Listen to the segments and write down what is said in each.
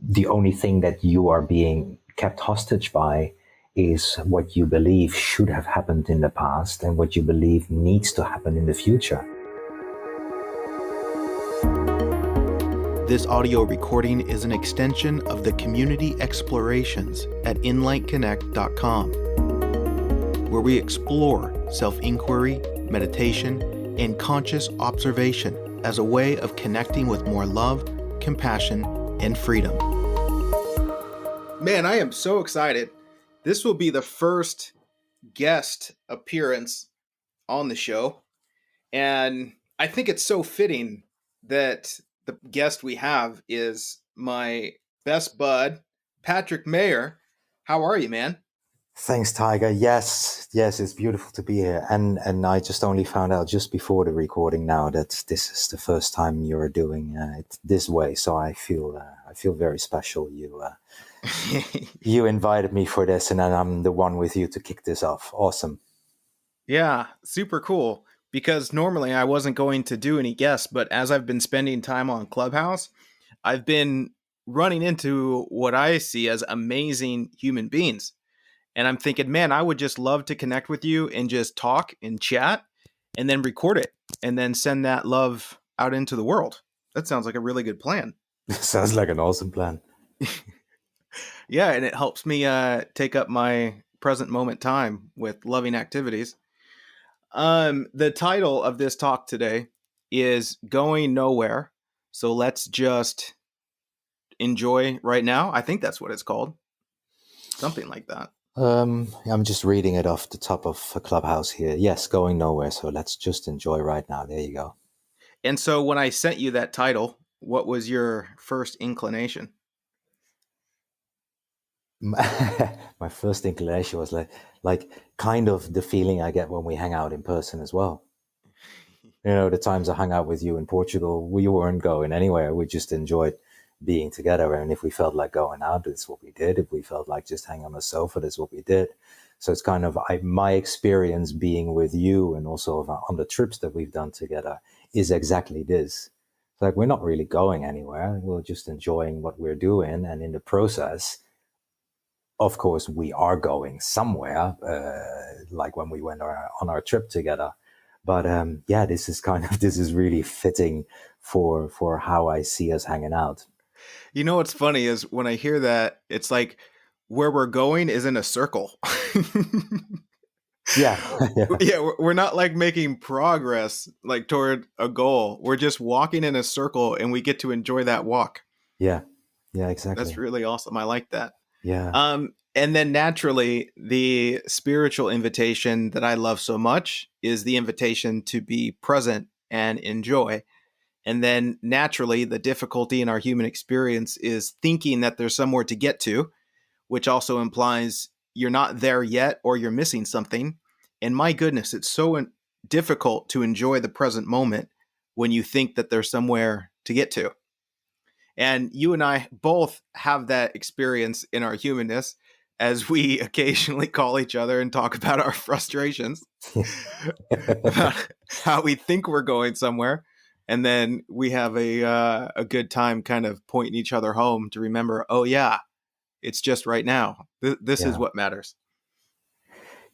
the only thing that you are being kept hostage by is what you believe should have happened in the past and what you believe needs to happen in the future. This audio recording is an extension of the community explorations at inlightconnect.com, where we explore self-inquiry, meditation, and conscious observation as a way of connecting with more love, compassion, and freedom. Man, I am so excited. This will be the first guest appearance on the show, and I think it's so fitting that the guest we have is my best bud, Patrick Meijer. How are you, man? Thanks, Tiger. Yes, it's beautiful to be here. And I just only found out just before the recording now that this is the first time you're doing it this way. So I feel very special. You invited me for this, and then I'm the one with you to kick this off. Awesome. Yeah, super cool. Because normally I wasn't going to do any guests, but as I've been spending time on Clubhouse, I've been running into what I see as amazing human beings. And I'm thinking, man, I would just love to connect with you and just talk and chat and then record it and then send that love out into the world. That sounds like a really good plan. Sounds like an awesome plan. Yeah, and it helps me take up my present moment time with loving activities. The title of this talk today is Going Nowhere. So let's just enjoy right now. I think that's what it's called. Something like that. I'm just reading it off the top of a Clubhouse here. Yes, going nowhere. So let's just enjoy right now. There you go. And so when I sent you that title, what was your first inclination? My first inclination was like kind of the feeling I get when we hang out in person as well. You know, the times I hung out with you in Portugal, we weren't going anywhere. We just enjoyed being together. And if we felt like going out, that's what we did. If we felt like just hanging on the sofa, that's what we did. So it's kind of my experience being with you and also on the trips that we've done together is exactly this. It's like, we're not really going anywhere. We're just enjoying what we're doing. And in the process, of course, we are going somewhere, like when we went on our trip together. But yeah, this is really fitting for how I see us hanging out. You know what's funny is when I hear that, it's like where we're going is in a circle. Yeah. Yeah, we're not like making progress like toward a goal. We're just walking in a circle and we get to enjoy that walk. Yeah, exactly. That's really awesome. I like that. Yeah. And then naturally, the spiritual invitation that I love so much is the invitation to be present and enjoy. And then naturally, the difficulty in our human experience is thinking that there's somewhere to get to, which also implies you're not there yet or you're missing something. And my goodness, it's so difficult to enjoy the present moment when you think that there's somewhere to get to. And you and I both have that experience in our humanness as we occasionally call each other and talk about our frustrations, about how we think we're going somewhere. And then we have a good time kind of pointing each other home to remember, oh, yeah, it's just right now. This is what matters.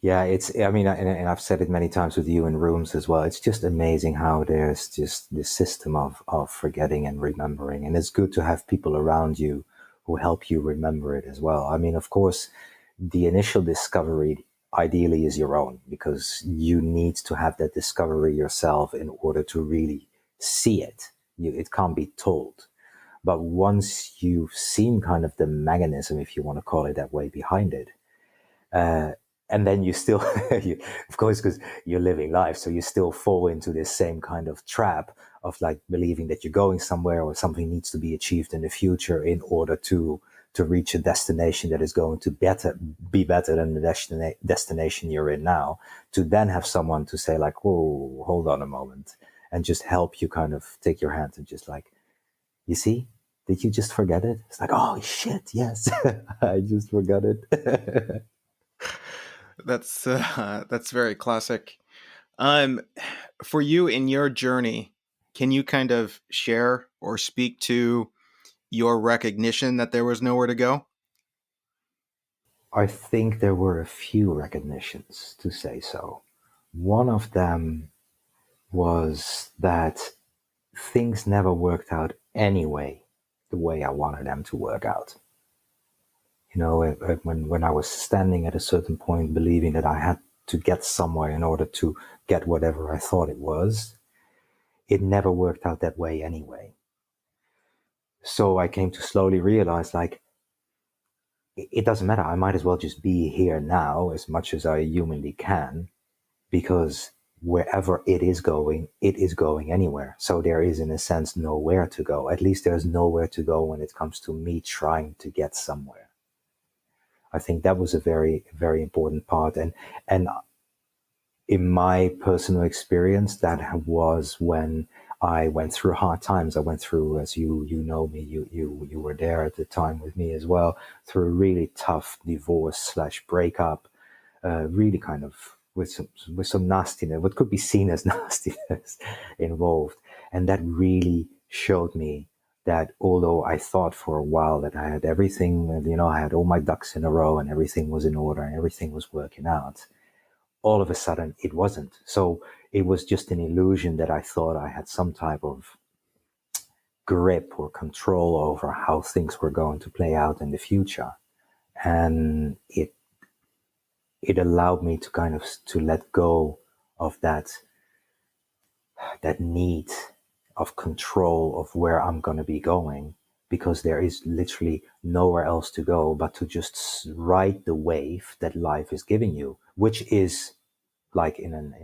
Yeah, and I've said it many times with you in rooms as well. It's just amazing how there's just this system of forgetting and remembering. And it's good to have people around you who help you remember it as well. I mean, of course, the initial discovery ideally is your own, because you need to have that discovery yourself in order to really see it. It can't be told. But once you've seen kind of the mechanism, if you want to call it that way, behind it, and then you still, of course, because you're living life, so you still fall into this same kind of trap of like believing that you're going somewhere or something needs to be achieved in the future in order to reach a destination that is going to be better than the destination you're in now, to then have someone to say like, whoa, hold on a moment, and just help you kind of take your hand and just like, you see, did you just forget it? It's like, oh shit, yes, I just forgot it. That's very classic. For you in your journey, can you kind of share or speak to your recognition that there was nowhere to go? I think there were a few recognitions, to say so. One of them was that things never worked out anyway, the way I wanted them to work out. When I was standing at a certain point, believing that I had to get somewhere in order to get whatever I thought it was, it never worked out that way anyway. So I came to slowly realize, like, it doesn't matter. I might as well just be here now as much as I humanly can, because wherever it is going anywhere. So there is, in a sense, nowhere to go. At least there's nowhere to go when it comes to me trying to get somewhere. I think that was a very, very important part. And in my personal experience, that was when I went through hard times. I went through, as you know me, you were there at the time with me as well, through a really tough divorce/breakup, really kind of with some nastiness, what could be seen as nastiness involved. And that really showed me that although I thought for a while that I had everything, I had all my ducks in a row and everything was in order and everything was working out, all of a sudden it wasn't. So it was just an illusion that I thought I had some type of grip or control over how things were going to play out in the future. And it allowed me to kind of to let go of that need of control of where I'm going to be going, because there is literally nowhere else to go but to just ride the wave that life is giving you, which is like in an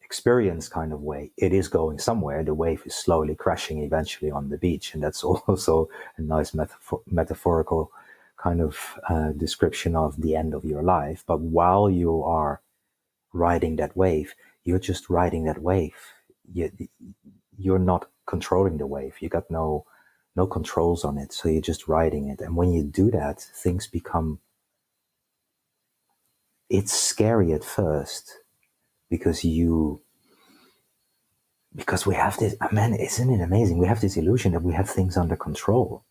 experience kind of way. It is going somewhere. The wave is slowly crashing eventually on the beach, and that's also a nice metaphorical kind of description of the end of your life. But while you are riding that wave, you're just riding that wave. You're not controlling the wave. You got no controls on it, so you're just riding it. And when you do that, things become, it's scary at first, because we have this, man, isn't it amazing? We have this illusion that we have things under control,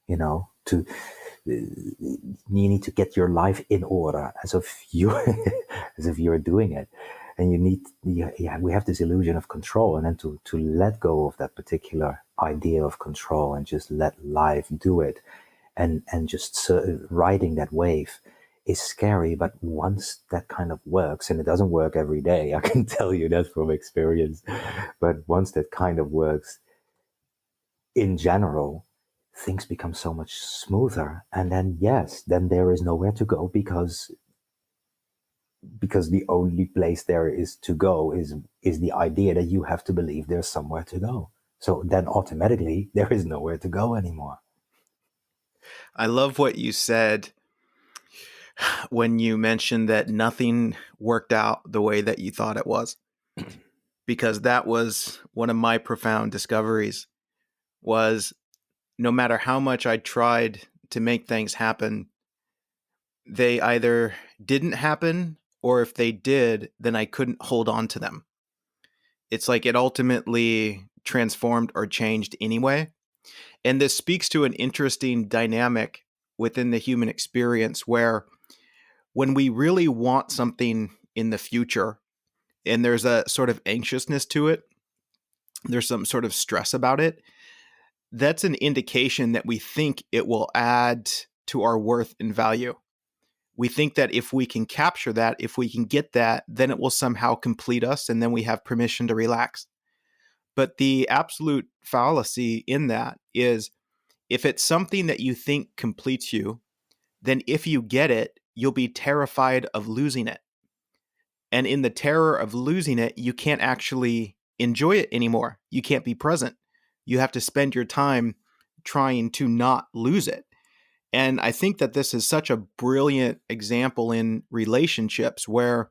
you need to get your life in order, as if you're doing it. And we have this illusion of control, and then to let go of that particular idea of control and just let life do it, and just riding that wave is scary. But once that kind of works, and it doesn't work every day, I can tell you that from experience, but once that kind of works in general, things become so much smoother. And then, yes, then there is nowhere to go, because the only place there is to go is the idea that you have to believe there's somewhere to go. So then automatically there is nowhere to go anymore. I love what you said when you mentioned that nothing worked out the way that you thought it was, because that was one of my profound discoveries. Was no matter how much I tried to make things happen, they either didn't happen, or if they did, then I couldn't hold on to them. It's like it ultimately transformed or changed anyway. And this speaks to an interesting dynamic within the human experience, where when we really want something in the future and there's a sort of anxiousness to it, there's some sort of stress about it, that's an indication that we think it will add to our worth and value. We think that if we can capture that, if we can get that, then it will somehow complete us, and then we have permission to relax. But the absolute fallacy in that is, if it's something that you think completes you, then if you get it, you'll be terrified of losing it. And in the terror of losing it, you can't actually enjoy it anymore. You can't be present. You have to spend your time trying to not lose it. And I think that this is such a brilliant example in relationships, where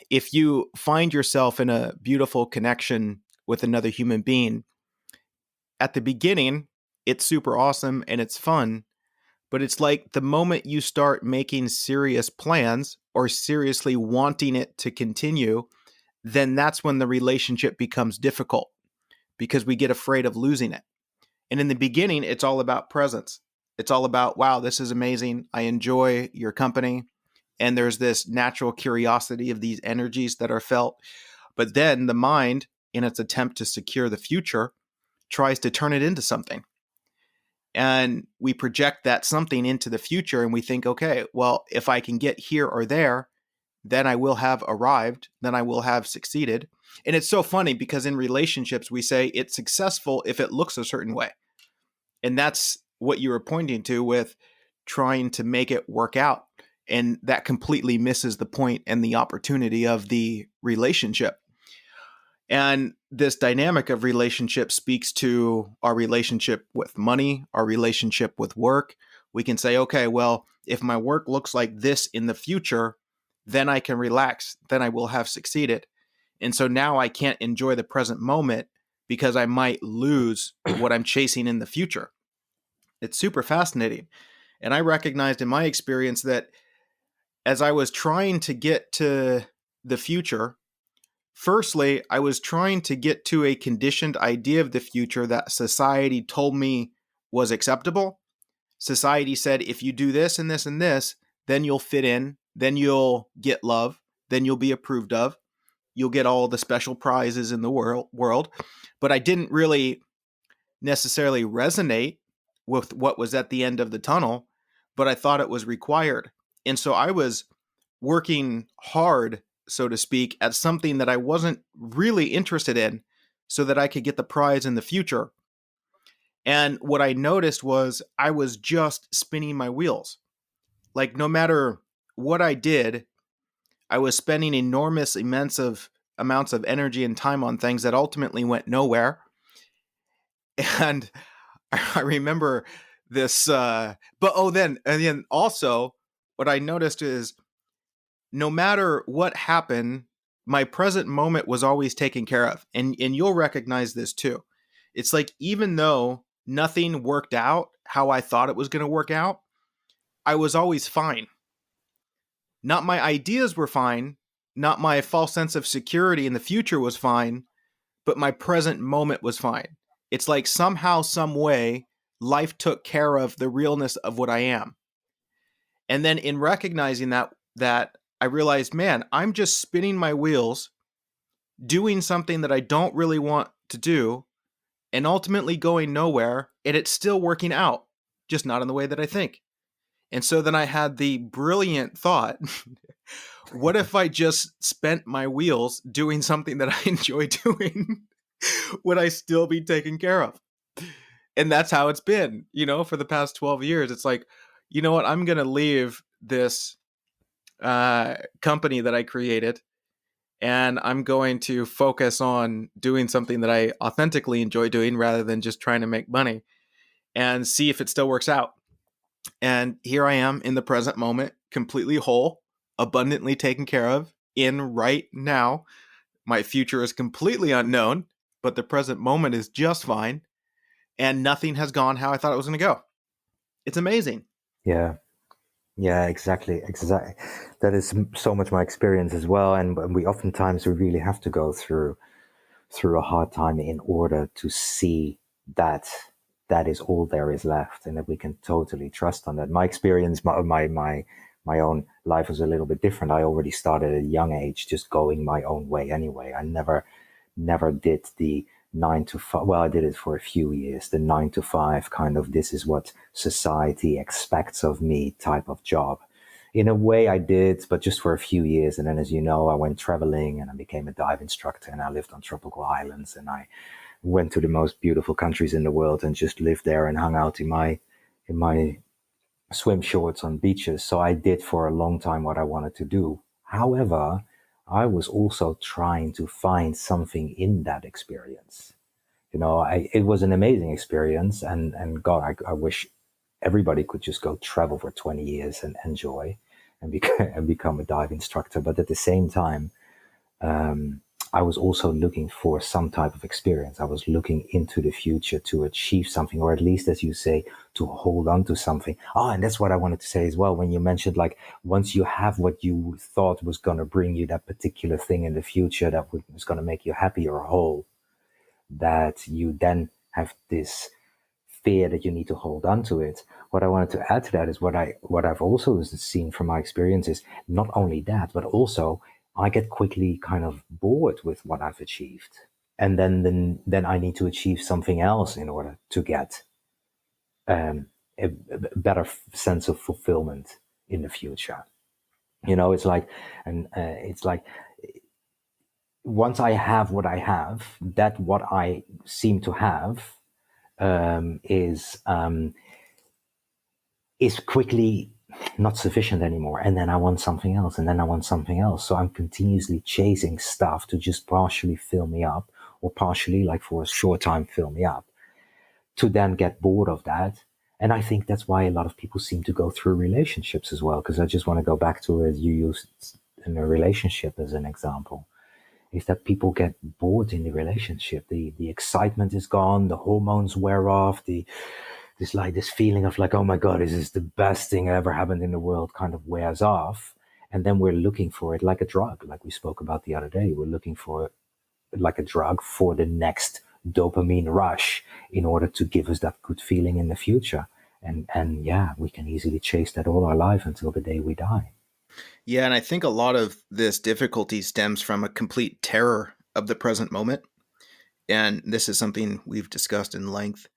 if you find yourself in a beautiful connection with another human being, at the beginning, it's super awesome and it's fun. But it's like the moment you start making serious plans or seriously wanting it to continue, then that's when the relationship becomes difficult, because we get afraid of losing it. And in the beginning, it's all about presence. It's all about, wow, this is amazing. I enjoy your company. And there's this natural curiosity of these energies that are felt. But then the mind, in its attempt to secure the future, tries to turn it into something. And we project that something into the future and we think, okay, well, if I can get here or there, then I will have arrived, then I will have succeeded. And it's so funny because in relationships, we say it's successful if it looks a certain way. And that's what you were pointing to with trying to make it work out. And that completely misses the point and the opportunity of the relationship. And this dynamic of relationship speaks to our relationship with money, our relationship with work. We can say, okay, well, if my work looks like this in the future, then I can relax, then I will have succeeded. And so now I can't enjoy the present moment because I might lose what I'm chasing in the future. It's super fascinating. And I recognized in my experience that as I was trying to get to the future, firstly, I was trying to get to a conditioned idea of the future that society told me was acceptable. Society said, if you do this and this and this, then you'll fit in, then you'll get love, then you'll be approved of, you'll get all the special prizes in the world. But I didn't really necessarily resonate with what was at the end of the tunnel, but I thought it was required. And so I was working hard, so to speak, at something that I wasn't really interested in so that I could get the prize in the future. And what I noticed was I was just spinning my wheels. Like no matter what I did, I was spending immense amounts of energy and time on things that ultimately went nowhere. And I remember this, then also what I noticed is no matter what happened, my present moment was always taken care of. And you'll recognize this too. It's like, even though nothing worked out how I thought it was going to work out, I was always fine. Not my ideas were fine, not my false sense of security in the future was fine, but my present moment was fine. It's like somehow, some way, life took care of the realness of what I am. And then in recognizing that I realized, man, I'm just spinning my wheels, doing something that I don't really want to do, and ultimately going nowhere, and it's still working out, just not in the way that I think. And so then I had the brilliant thought, what if I just spent my wheels doing something that I enjoy doing? Would I still be taken care of? And that's how it's been, for the past 12 years. It's like, you know what? I'm going to leave this company that I created, and I'm going to focus on doing something that I authentically enjoy doing rather than just trying to make money, and see if it still works out. And here I am in the present moment, completely whole, abundantly taken care of in right now. My future is completely unknown, but the present moment is just fine. And nothing has gone how I thought it was going to go. It's amazing. Yeah. Yeah, exactly. That is so much my experience as well. And we really have to go through a hard time in order to see that that is all there is left, and that we can totally trust on that. My experience, my own life was a little bit different. I already started at a young age, just going my own way anyway. I never did the 9 to 5. Well, I did it for a few years, the 9 to 5 kind of, this is what society expects of me type of job. In a way I did, but just for a few years. And then, as you know, I went traveling and I became a dive instructor, and I lived on tropical islands, and I went to the most beautiful countries in the world and just lived there and hung out in my swim shorts on beaches. So I did for a long time what I wanted to do. However, I was also trying to find something in that experience. It was an amazing experience, and God, I wish everybody could just go travel for 20 years and enjoy and become a dive instructor. But at the same time, I was also looking for some type of experience. I was looking into the future to achieve something, or at least, as you say, to hold on to something. Oh, and that's what I wanted to say as well. When you mentioned, like, once you have what you thought was going to bring you that particular thing in the future that was going to make you happy or whole, that you then have this fear that you need to hold on to it. What I wanted to add to that is what I've also seen from my experience is not only that, but also I get quickly kind of bored with what I've achieved. And then I need to achieve something else in order to get a better sense of fulfillment in the future. It's like, and it's like, once I have what I have, that what I seem to have is quickly not sufficient anymore. And then I want something else, and then I want something else. So I'm continuously chasing stuff to just partially fill me up, or partially, like for a short time, fill me up, to then get bored of that. And I think that's why a lot of people seem to go through relationships as well. Because I just want to go back to it you used in a relationship as an example, is that people get bored in the relationship. The excitement is gone, the hormones wear off, this feeling of like, oh my God, this is the best thing that ever happened in the world kind of wears off. And then we're looking for it like a drug, like we spoke about the other day. We're looking for it like a drug for the next dopamine rush in order to give us that good feeling in the future. And yeah, we can easily chase that all our life until the day we die. Yeah, and I think a lot of this difficulty stems from a complete terror of the present moment. And this is something we've discussed in length,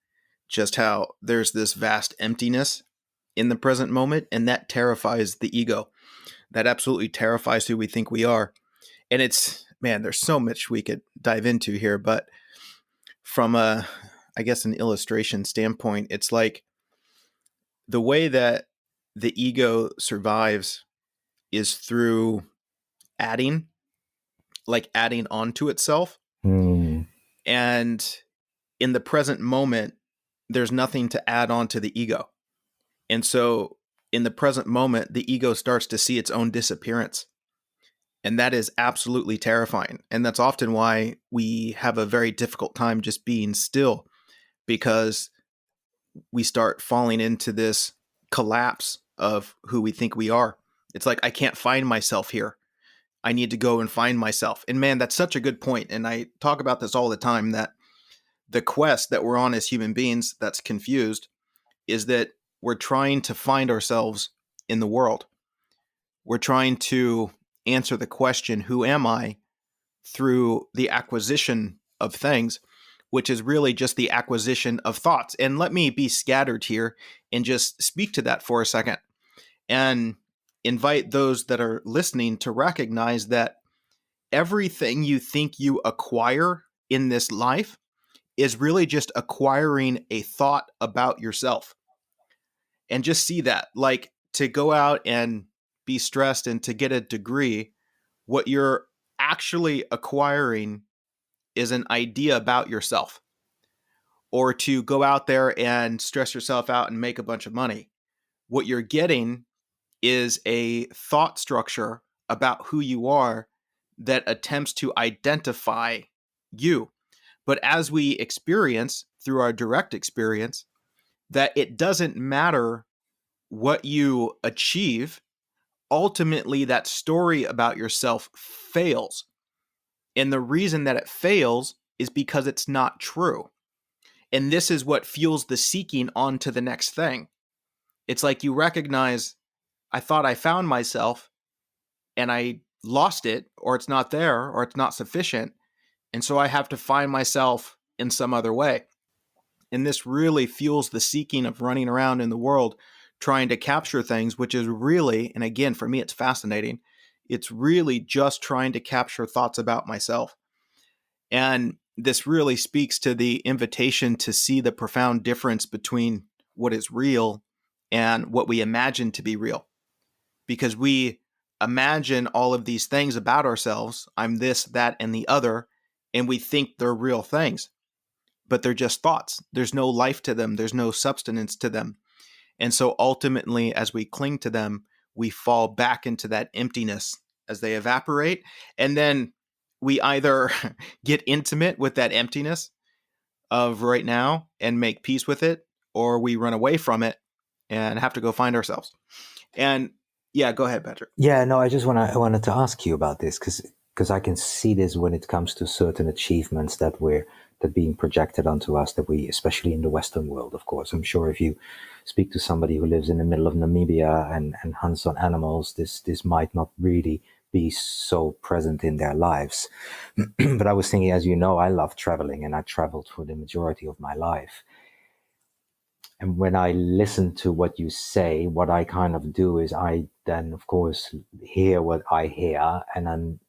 just how there's this vast emptiness in the present moment, and that terrifies the ego. That absolutely terrifies who we think we are. And it's, man, there's so much we could dive into here, but from an illustration standpoint, it's like the way that the ego survives is through adding onto itself. And in the present moment, there's nothing to add on to the ego. And so in the present moment, the ego starts to see its own disappearance. And that is absolutely terrifying. And that's often why we have a very difficult time just being still, because we start falling into this collapse of who we think we are. It's like, I can't find myself here. I need to go and find myself. And man, that's such a good point. And I talk about this all the time, that the quest that we're on as human beings that's confused is that we're trying to find ourselves in the world. We're trying to answer the question, who am I, through the acquisition of things, which is really just the acquisition of thoughts. And let me be scattered here and just speak to that for a second and invite those that are listening to recognize that everything you think you acquire in this life is really just acquiring a thought about yourself. And just see that, like, to go out and be stressed and to get a degree, what you're actually acquiring is an idea about yourself. Or to go out there and stress yourself out and make a bunch of money, what you're getting is a thought structure about who you are that attempts to identify you. But as we experience through our direct experience, that it doesn't matter what you achieve, ultimately that story about yourself fails. And the reason that it fails is because it's not true. And this is what fuels the seeking on to the next thing. It's like you recognize, I thought I found myself and I lost it, or it's not there, or it's not sufficient. And so I have to find myself in some other way. And this really fuels the seeking of running around in the world, trying to capture things, which is really, and again, for me, it's fascinating. It's really just trying to capture thoughts about myself. And this really speaks to the invitation to see the profound difference between what is real and what we imagine to be real. Because we imagine all of these things about ourselves, I'm this, that, and the other, and we think they're real things, but they're just thoughts. There's no life to them. There's no substance to them. And so ultimately, as we cling to them, we fall back into that emptiness as they evaporate. And then we either get intimate with that emptiness of right now and make peace with it, or we run away from it and have to go find ourselves. And yeah, go ahead, Patrick. Yeah, no, I wanted to ask you about this because I can see this when it comes to certain achievements that we're that being projected onto us, that we, especially in the Western world, of course. I'm sure if you speak to somebody who lives in the middle of Namibia and hunts on animals, this might not really be so present in their lives. But I was thinking, as you know, I love traveling, and I traveled for the majority of my life. And when I listen to what you say, what I kind of do is I then, of course, hear what I hear, and then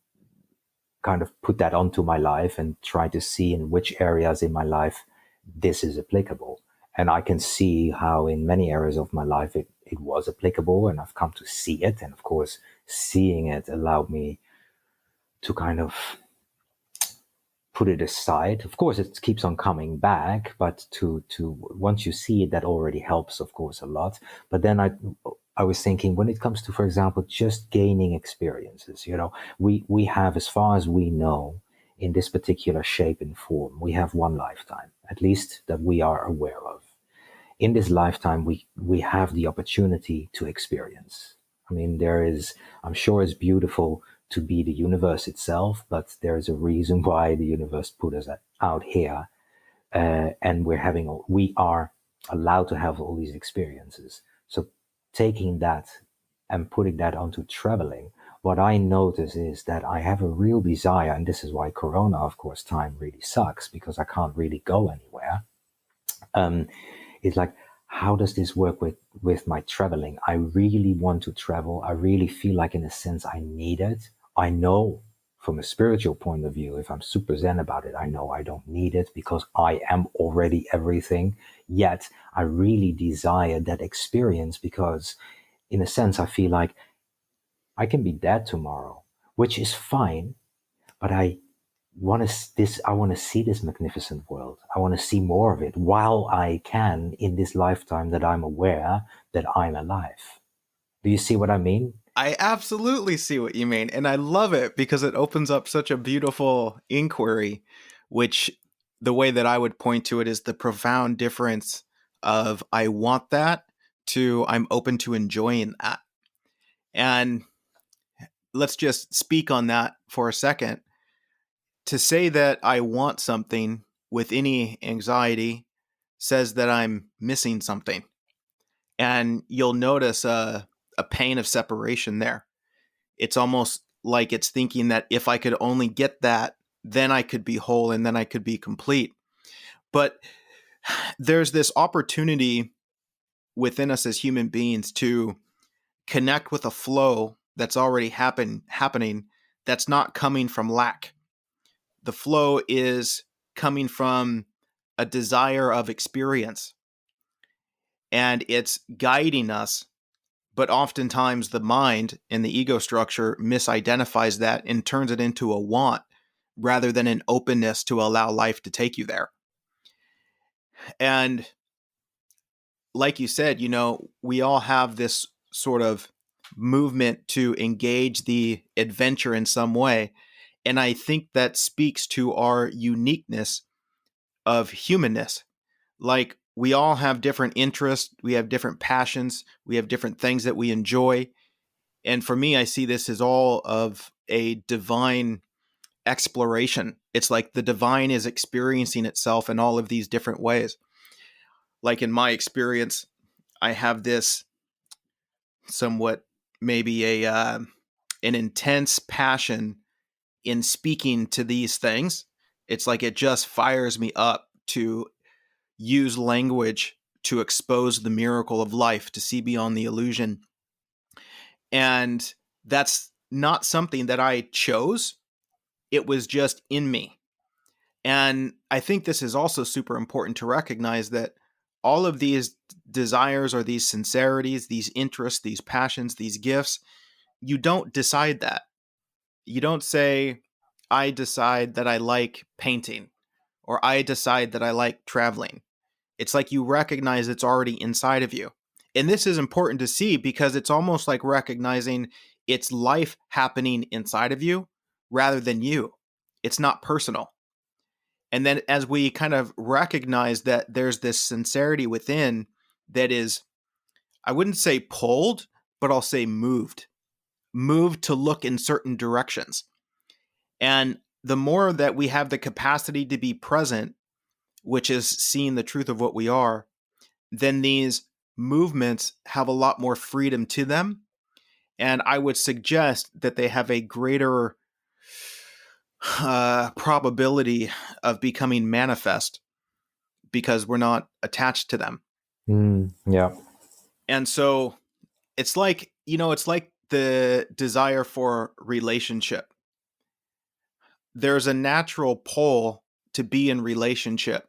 kind of put that onto my life and try to see in which areas in my life this is applicable. And I can see how in many areas of my life it was applicable, and I've come to see it. And of course, seeing it allowed me to kind of put it aside. Of course, it keeps on coming back, but to once you see it, that already helps, of course, a lot. But then I was thinking, when it comes to, for example, just gaining experiences, we have, as far as we know, in this particular shape and form, we have one lifetime, at least that we are aware of. In this lifetime, we have the opportunity to experience. I mean, I'm sure it's beautiful to be the universe itself, but there's a reason why the universe put us out here, and we are allowed to have all these experiences. So taking that and putting that onto traveling, what I notice is that I have a real desire, and this is why Corona, of course, time really sucks, because I can't really go anywhere. It's like, how does this work with my traveling? I really want to travel. I really feel like, in a sense, I need it. I know from a spiritual point of view, if I'm super zen about it, I know I don't need it because I am already everything. Yet I really desire that experience because, in a sense, I feel like I can be dead tomorrow, which is fine, but I want to see this magnificent world. I want to see more of it while I can in this lifetime that I'm aware that I'm alive. Do you see what I mean? I absolutely see what you mean. And I love it because it opens up such a beautiful inquiry, which the way that I would point to it is the profound difference of I want that to I'm open to enjoying that. And let's just speak on that for a second. To say that I want something with any anxiety says that I'm missing something. And you'll notice a pain of separation there. It's almost like it's thinking that if I could only get that, then I could be whole and then I could be complete. But there's this opportunity within us as human beings to connect with a flow that's already happening that's not coming from lack. The flow is coming from a desire of experience, and it's guiding us. But oftentimes the mind and the ego structure misidentifies that and turns it into a want rather than an openness to allow life to take you there. And like you said, we all have this sort of movement to engage the adventure in some way. And I think that speaks to our uniqueness of humanness. Like, we all have different interests, we have different passions, we have different things that we enjoy. And for me, I see this as all of a divine exploration. It's like the divine is experiencing itself in all of these different ways. Like in my experience, I have this somewhat maybe an intense passion in speaking to these things. It's like it just fires me up to use language to expose the miracle of life, to see beyond the illusion. And that's not something that I chose. It was just in me. And I think this is also super important to recognize that all of these desires or these sincerities, these interests, these passions, these gifts, you don't decide that. You don't say, I decide that I like painting, or I decide that I like traveling. It's like you recognize it's already inside of you. And this is important to see because it's almost like recognizing it's life happening inside of you rather than you. It's not personal. And then as we kind of recognize that there's this sincerity within that is, I wouldn't say pulled, but I'll say moved to look in certain directions. And the more that we have the capacity to be present which is seeing the truth of what we are, then these movements have a lot more freedom to them. And I would suggest that they have a greater probability of becoming manifest because we're not attached to them. Yeah. And so it's like, it's like the desire for relationship. There's a natural pull to be in relationship,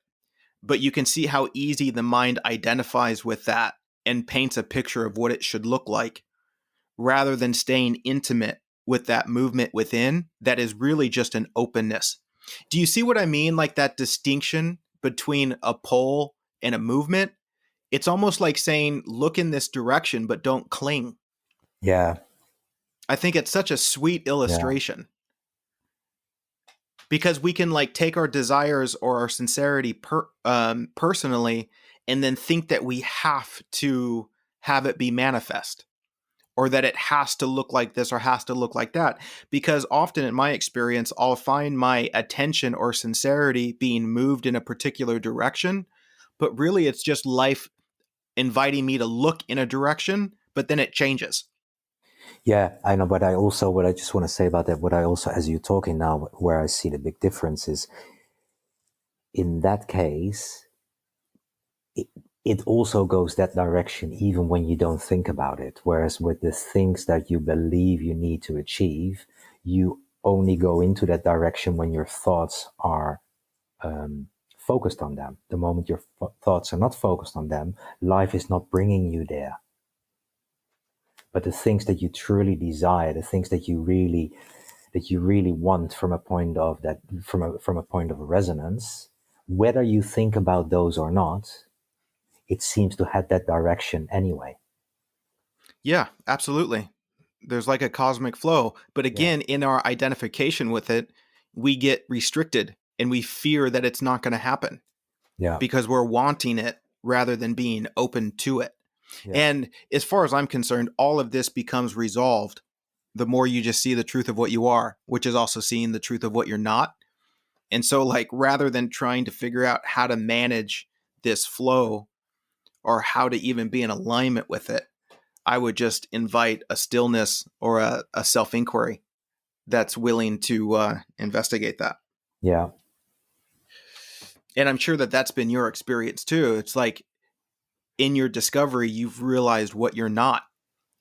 but you can see how easy the mind identifies with that and paints a picture of what it should look like rather than staying intimate with that movement within that is really just an openness. Do you see what I mean? Like that distinction between a pull and a movement? It's almost like saying, look in this direction, but don't cling. Yeah. I think it's such a sweet illustration because we can like take our desires or our sincerity personally and then think that we have to have it be manifest or that it has to look like this or has to look like that. Because often in my experience, I'll find my attention or sincerity being moved in a particular direction, but really it's just life inviting me to look in a direction, but then it changes. Yeah, I know, but what I just want to say about that, what I also, as you're talking now, where I see the big difference is, in that case, it also goes that direction even when you don't think about it. Whereas with the things that you believe you need to achieve, you only go into that direction when your thoughts are focused on them. The moment your thoughts are not focused on them, life is not bringing you there. But the things that you truly desire, the things that you really want from a point of that, from a point of resonance, whether you think about those or not, it seems to head that direction anyway. Yeah, absolutely. There's like a cosmic flow. But again, in our identification with it, we get restricted and we fear that it's not going to happen. Yeah. Because we're wanting it rather than being open to it. Yeah. And as far as I'm concerned, all of this becomes resolved the more you just see the truth of what you are, which is also seeing the truth of what you're not. And so like, rather than trying to figure out how to manage this flow or how to even be in alignment with it, I would just invite a stillness or a self-inquiry that's willing to investigate that. Yeah. And I'm sure that that's been your experience too. It's like in your discovery, you've realized what you're not,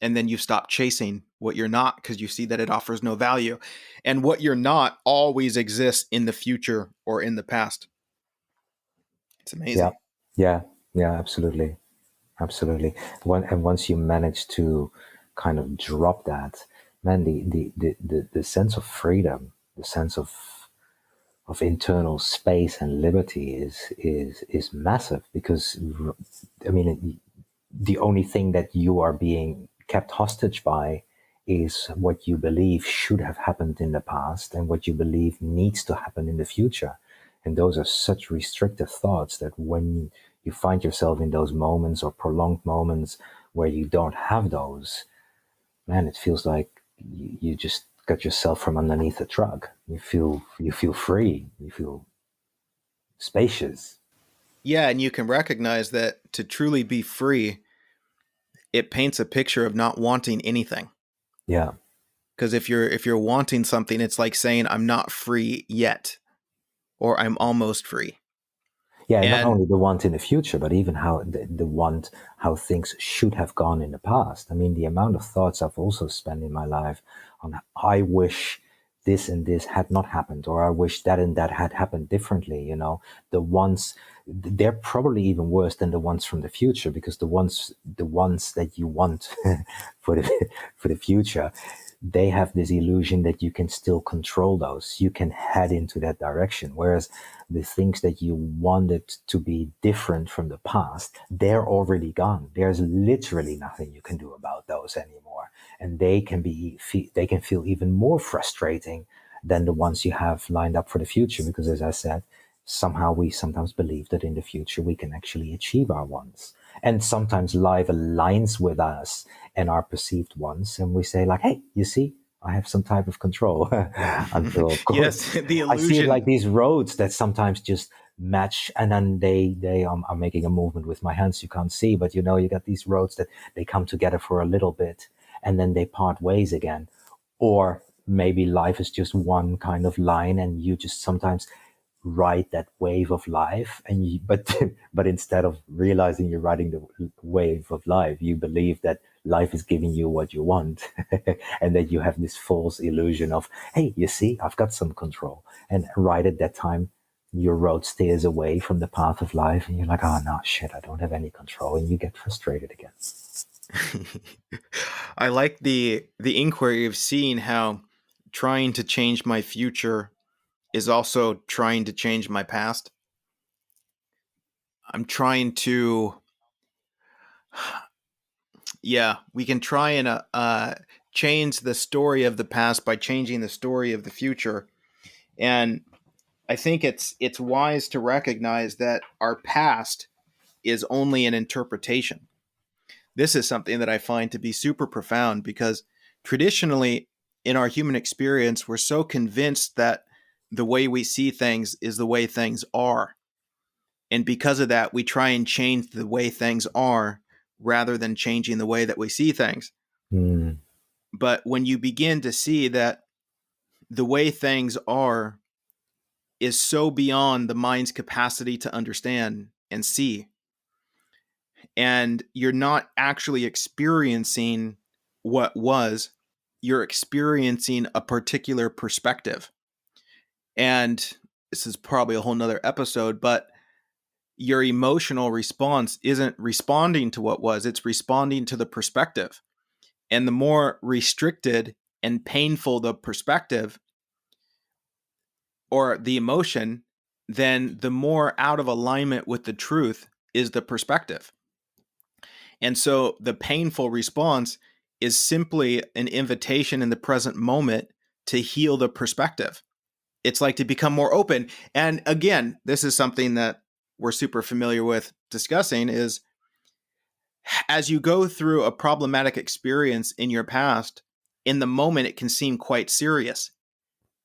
and then you've stopped chasing what you're not because you see that it offers no value. And what you're not always exists in the future or in the past. It's amazing. Yeah, absolutely. Absolutely. And once you manage to kind of drop that, man, the sense of freedom, the sense of internal space and liberty is massive, because I mean, the only thing that you are being kept hostage by is what you believe should have happened in the past and what you believe needs to happen in the future. And those are such restrictive thoughts that when you find yourself in those moments or prolonged moments where you don't have those, man, it feels like you just got yourself from underneath a truck. You feel free. You feel spacious. Yeah, and you can recognize that to truly be free, it paints a picture of not wanting anything. Yeah. Because if you're wanting something, it's like saying I'm not free yet, or I'm almost free. Yeah, and not only the want in the future, but even how the want, how things should have gone in the past. I mean, the amount of thoughts I've also spent in my life on, I wish this and this had not happened, or I wish that and that had happened differently. You know, the ones, they're probably even worse than the ones from the future, because the ones that you want for the future, they have this illusion that you can still control those. You can head into that direction. Whereas the things that you wanted to be different from the past, they're already gone. There's literally nothing you can do about those anymore. And they can feel even more frustrating than the ones you have lined up for the future. Because as I said, somehow we sometimes believe that in the future we can actually achieve our wants. And sometimes life aligns with us and our perceived ones, and we say like, hey, you see, I have some type of control. Until, of course, yes, the illusion. I see it like these roads that sometimes just match, and then I'm making a movement with my hands you can't see, but you know, you got these roads that they come together for a little bit and then they part ways again. Or maybe life is just one kind of line and you just sometimes ride that wave of life, and but instead of realizing you're riding the wave of life, you believe that life is giving you what you want. And that you have this false illusion of, hey, you see, I've got some control. And right at that time, your road steers away from the path of life and you're like, oh no, shit, I don't have any control, and you get frustrated again. I like the inquiry of seeing how trying to change my future is also trying to change my past. I'm trying to, we can try and change the story of the past by changing the story of the future. And I think it's wise to recognize that our past is only an interpretation. This is something that I find to be super profound, because traditionally in our human experience, we're so convinced that the way we see things is the way things are. And because of that, we try and change the way things are rather than changing the way that we see things. Mm. But when you begin to see that the way things are is so beyond the mind's capacity to understand and see, and you're not actually experiencing what was, you're experiencing a particular perspective. And this is probably a whole nother episode, but your emotional response isn't responding to what was, it's responding to the perspective. And the more restricted and painful the perspective or the emotion, then the more out of alignment with the truth is the perspective. And so the painful response is simply an invitation in the present moment to heal the perspective. It's like to become more open. And again, this is something that we're super familiar with discussing, is as you go through a problematic experience in your past, in the moment, it can seem quite serious,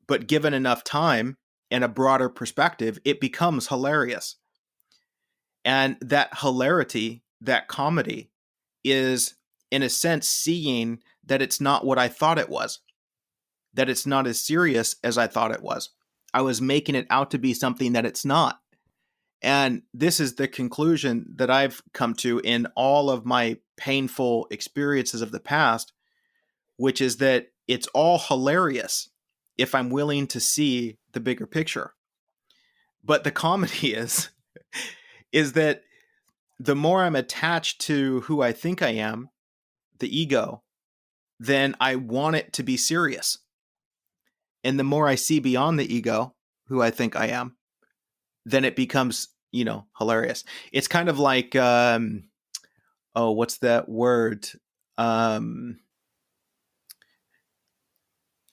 but given enough time and a broader perspective, it becomes hilarious. And that hilarity, that comedy, is in a sense seeing that it's not what I thought it was, that it's not as serious as I thought it was. I was making it out to be something that it's not. And this is the conclusion that I've come to in all of my painful experiences of the past, which is that it's all hilarious if I'm willing to see the bigger picture. But the comedy is that the more I'm attached to who I think I am, the ego, then I want it to be serious. And the more I see beyond the ego, who I think I am, then it becomes, hilarious. It's kind of like, what's that word?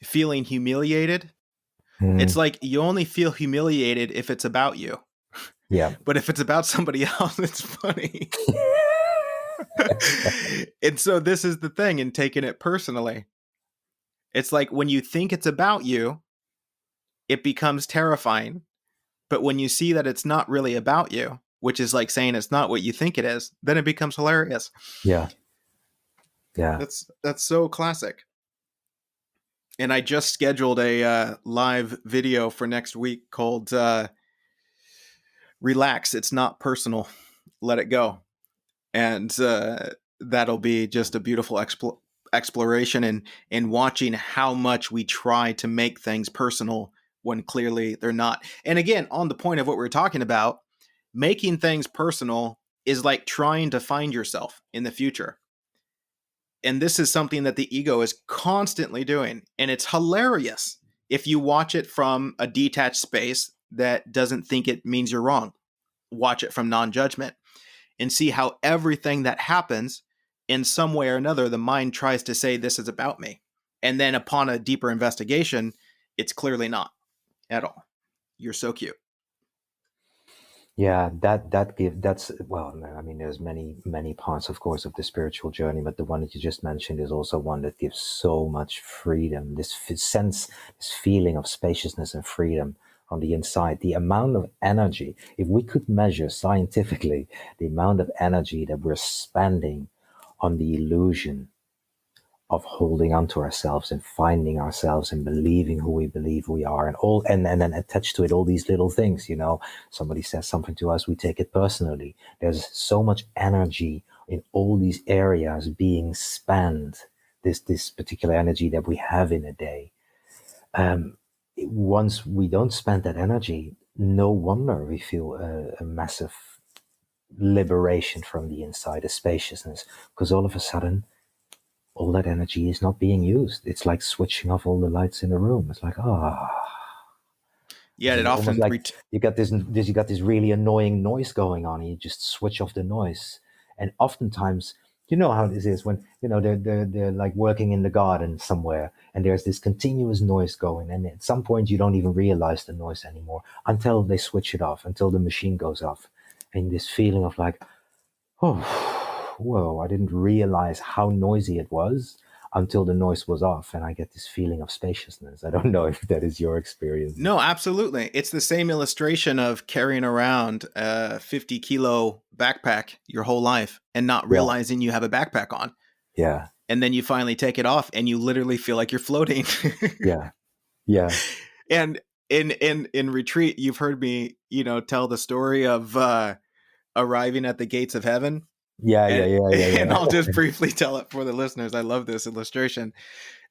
Feeling humiliated. It's like you only feel humiliated if it's about you. Yeah. But if it's about somebody else, it's funny. And so this is the thing in taking it personally. It's like when you think it's about you, it becomes terrifying. But when you see that it's not really about you, which is like saying it's not what you think it is, then it becomes hilarious. Yeah. Yeah. That's so classic. And I just scheduled a live video for next week called Relax, It's Not Personal, Let It Go. And that'll be just a beautiful exploration in watching how much we try to make things personal when clearly they're not. And again, on the point of what we're talking about, making things personal is like trying to find yourself in the future. And this is something that the ego is constantly doing. And it's hilarious if you watch it from a detached space that doesn't think it means you're wrong. Watch it from non-judgment and see how everything that happens in some way or another, the mind tries to say this is about me. And then upon a deeper investigation, it's clearly not at all. You're so cute. Yeah, that's well, I mean, there's many parts, of course, of the spiritual journey, but the one that you just mentioned is also one that gives so much freedom. This sense, this feeling of spaciousness and freedom on the inside, the amount of energy, if we could measure scientifically the amount of energy that we're spending on the illusion of holding on to ourselves and finding ourselves and believing who we believe we are, and all, and then attached to it all these little things, somebody says something to us, we take it personally. There's so much energy in all these areas being spent, this particular energy that we have in a day. Once we don't spend that energy, no wonder we feel a massive liberation from the inside, a spaciousness, because all of a sudden all that energy is not being used. It's like switching off all the lights in the room. It's like, Yeah, it it's almost often like you got this really annoying noise going on, and you just switch off the noise. And oftentimes, you know how this is when they're like working in the garden somewhere, and there's this continuous noise going, and at some point you don't even realize the noise anymore until they switch it off, until the machine goes off, and this feeling of like, oh. Whoa, I didn't realize how noisy it was until the noise was off, and I get this feeling of spaciousness. I don't know if that is your experience. No, absolutely. It's the same illustration of carrying around a 50-kilo backpack your whole life and not Yeah, realizing you have a backpack on. yeah, And then you finally take it off and you literally feel like you're floating. yeah, yeah, And in retreat, you've heard me, tell the story of arriving at the gates of heaven. yeah, yeah, And, yeah, yeah, and yeah. I'll just briefly tell it for the listeners. I love this illustration.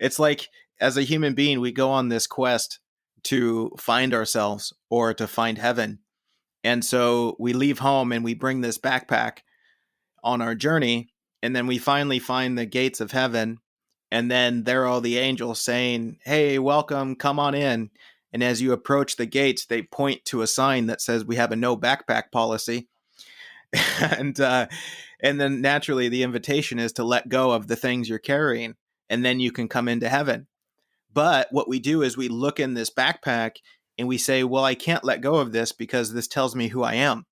It's like, as a human being, we go on this quest to find ourselves or to find heaven. And so we leave home and we bring this backpack on our journey. And then we finally find the gates of heaven. And then there are all the angels saying, "Hey, welcome, come on in." And as you approach the gates, they point to a sign that says, "We have a no backpack policy." and and then naturally the invitation is to let go of the things you're carrying, and then you can come into heaven. But what we do is we look in this backpack and we say, well, I can't let go of this because this tells me who I am.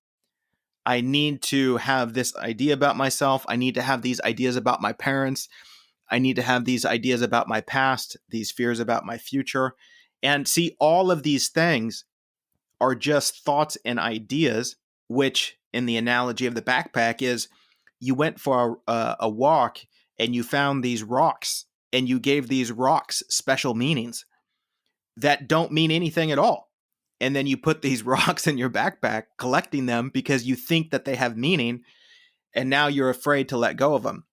I need to have this idea about myself. I need to have these ideas about my parents. I need to have these ideas about my past, these fears about my future. And see, all of these things are just thoughts and ideas, which in the analogy of the backpack is you went for a walk and you found these rocks and you gave these rocks special meanings that don't mean anything at all. And then you put these rocks in your backpack, collecting them because you think that they have meaning. And now you're afraid to let go of them.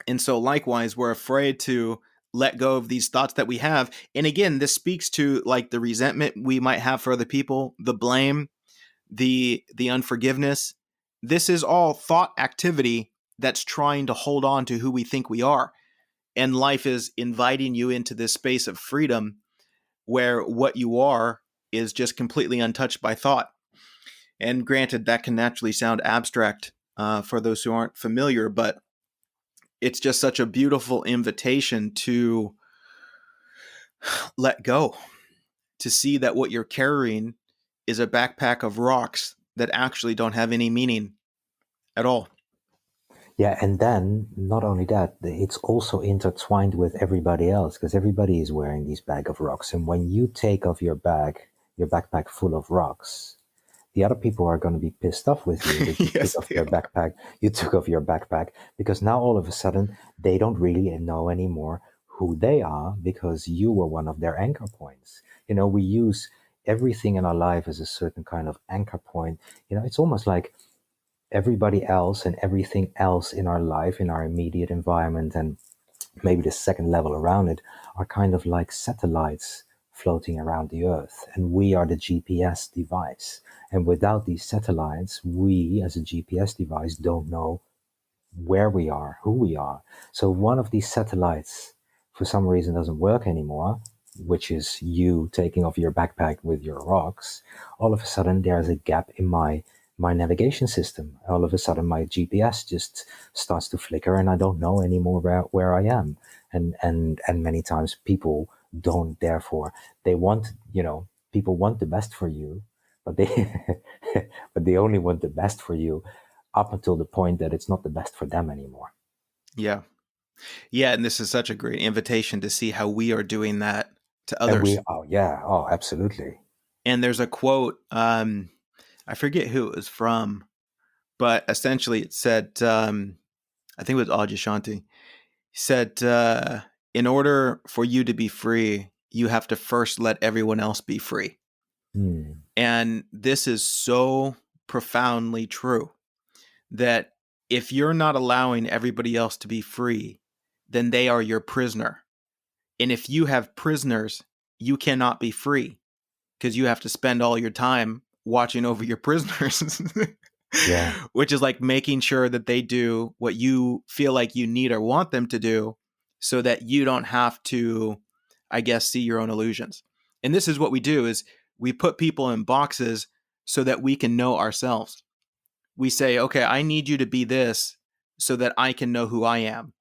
And so likewise, we're afraid to let go of these thoughts that we have. And again, this speaks to like the resentment we might have for other people, the blame, the unforgiveness. This is all thought activity that's trying to hold on to who we think we are. And life is inviting you into this space of freedom where what you are is just completely untouched by thought. And granted, that can naturally sound abstract for those who aren't familiar, but it's just such a beautiful invitation to let go, to see that what you're carrying is a backpack of rocks that actually don't have any meaning at all. Yeah, and then not only that, it's also intertwined with everybody else, because everybody is wearing these bag of rocks. And when you take off your backpack full of rocks, the other people are going to be pissed off with you that you Yes, took off your backpack. You took off your backpack because now all of a sudden they don't really know anymore who they are because you were one of their anchor points. We use everything in our life as a certain kind of anchor point. It's almost like everybody else and everything else in our life, in our immediate environment, and maybe the second level around it, are kind of like satellites floating around the earth, and we are the GPS device. And without these satellites, we as a GPS device don't know where we are, who we are. So one of these satellites for some reason doesn't work anymore, which is you taking off your backpack with your rocks. All of a sudden there's a gap in my navigation system. All of a sudden my GPS just starts to flicker and I don't know anymore where I am. And many times people don't, therefore they want, people want the best for you, but they but they only want the best for you up until the point that it's not the best for them anymore. Yeah. Yeah. And this is such a great invitation to see how we are doing that to And others. oh yeah, oh absolutely. And there's a quote, I forget who it was from, but essentially it said, I think it was Adyashanti. He said, in order for you to be free, you have to first let everyone else be free. Mm. And this is so profoundly true that if you're not allowing everybody else to be free, then they are your prisoner. And if you have prisoners, you cannot be free because you have to spend all your time watching over your prisoners, Yeah. which is like making sure that they do what you feel like you need or want them to do so that you don't have to, I guess, see your own illusions. And this is what we do is we put people in boxes so that we can know ourselves. We say, okay, I need you to be this so that I can know who I am.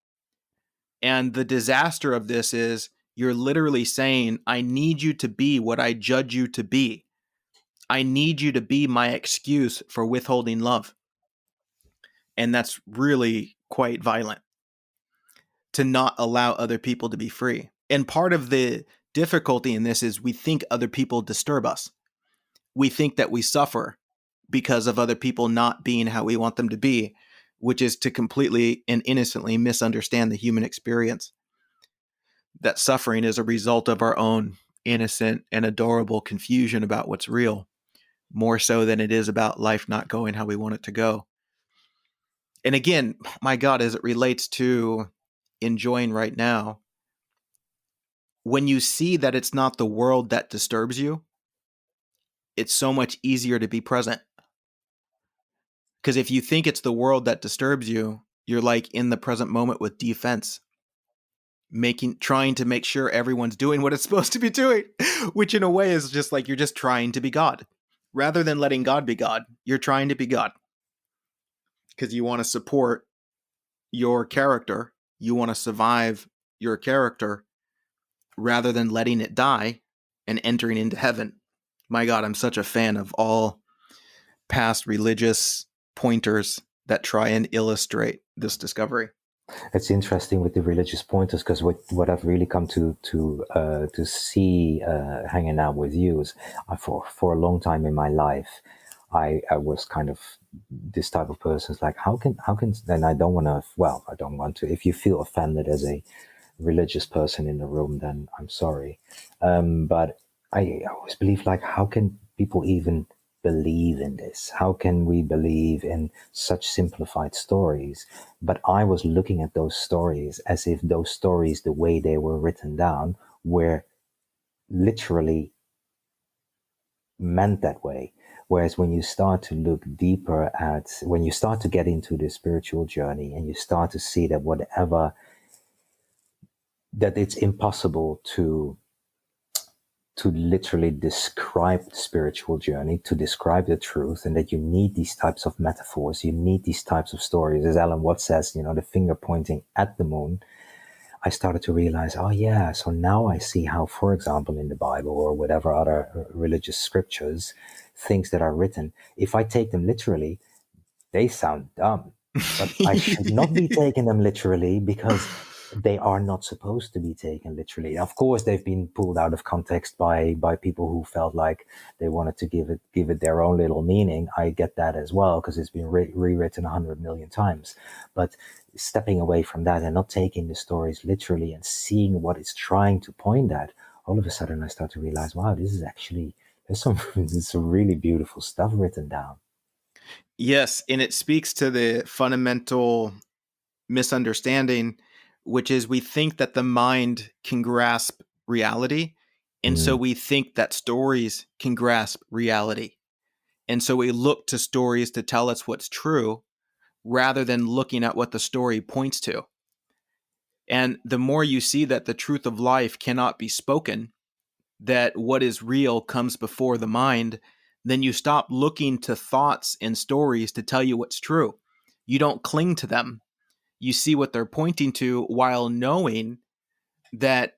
And the disaster of this is you're literally saying, I need you to be what I judge you to be. I need you to be my excuse for withholding love. And that's really quite violent to not allow other people to be free. And part of the difficulty in this is we think other people disturb us. We think that we suffer because of other people not being how we want them to be, which is to completely and innocently misunderstand the human experience. That suffering is a result of our own innocent and adorable confusion about what's real, more so than it is about life not going how we want it to go. And again, my God, as it relates to enjoying right now, when you see that it's not the world that disturbs you, it's so much easier to be present. Because if you think it's the world that disturbs you, you're like in the present moment with defense, trying to make sure everyone's doing what it's supposed to be doing, which in a way is just like you're just trying to be God. Rather than letting God be God, you're trying to be God. Because you want to support your character, you want to survive your character, rather than letting it die and entering into heaven. My God, I'm such a fan of all past religious pointers that try and illustrate this discovery. It's interesting with the religious pointers because what I've really come to see hanging out with you is for a long time in my life, I was kind of this type of person. It's like how can and I don't want to. Well, I don't want to. If you feel offended as a religious person in the room, then I'm sorry. But I always believe like how can people even believe in this? How can we believe in such simplified stories? But I was looking at those stories as if those stories, the way they were written down, were literally meant that way. Whereas when you start to look deeper when you start to get into the spiritual journey and you start to see that it's impossible to literally describe the spiritual journey, to describe the truth, and that you need these types of metaphors, you need these types of stories. As Alan Watts says, the finger pointing at the moon, I started to realize, oh yeah, so now I see how, for example, in the Bible or whatever other religious scriptures, things that are written, if I take them literally, they sound dumb. But I should not be taking them literally because they are not supposed to be taken literally. Of course, they've been pulled out of context by people who felt like they wanted to give it their own little meaning. I get that as well because it's been rewritten 100 million times. But stepping away from that and not taking the stories literally and seeing what it's trying to point at, all of a sudden I start to realize, wow, there's some really beautiful stuff written down. Yes, and it speaks to the fundamental misunderstanding, which is we think that the mind can grasp reality. And so we think that stories can grasp reality. And so we look to stories to tell us what's true rather than looking at what the story points to. And the more you see that the truth of life cannot be spoken, that what is real comes before the mind, then you stop looking to thoughts and stories to tell you what's true. You don't cling to them. You see what they're pointing to while knowing that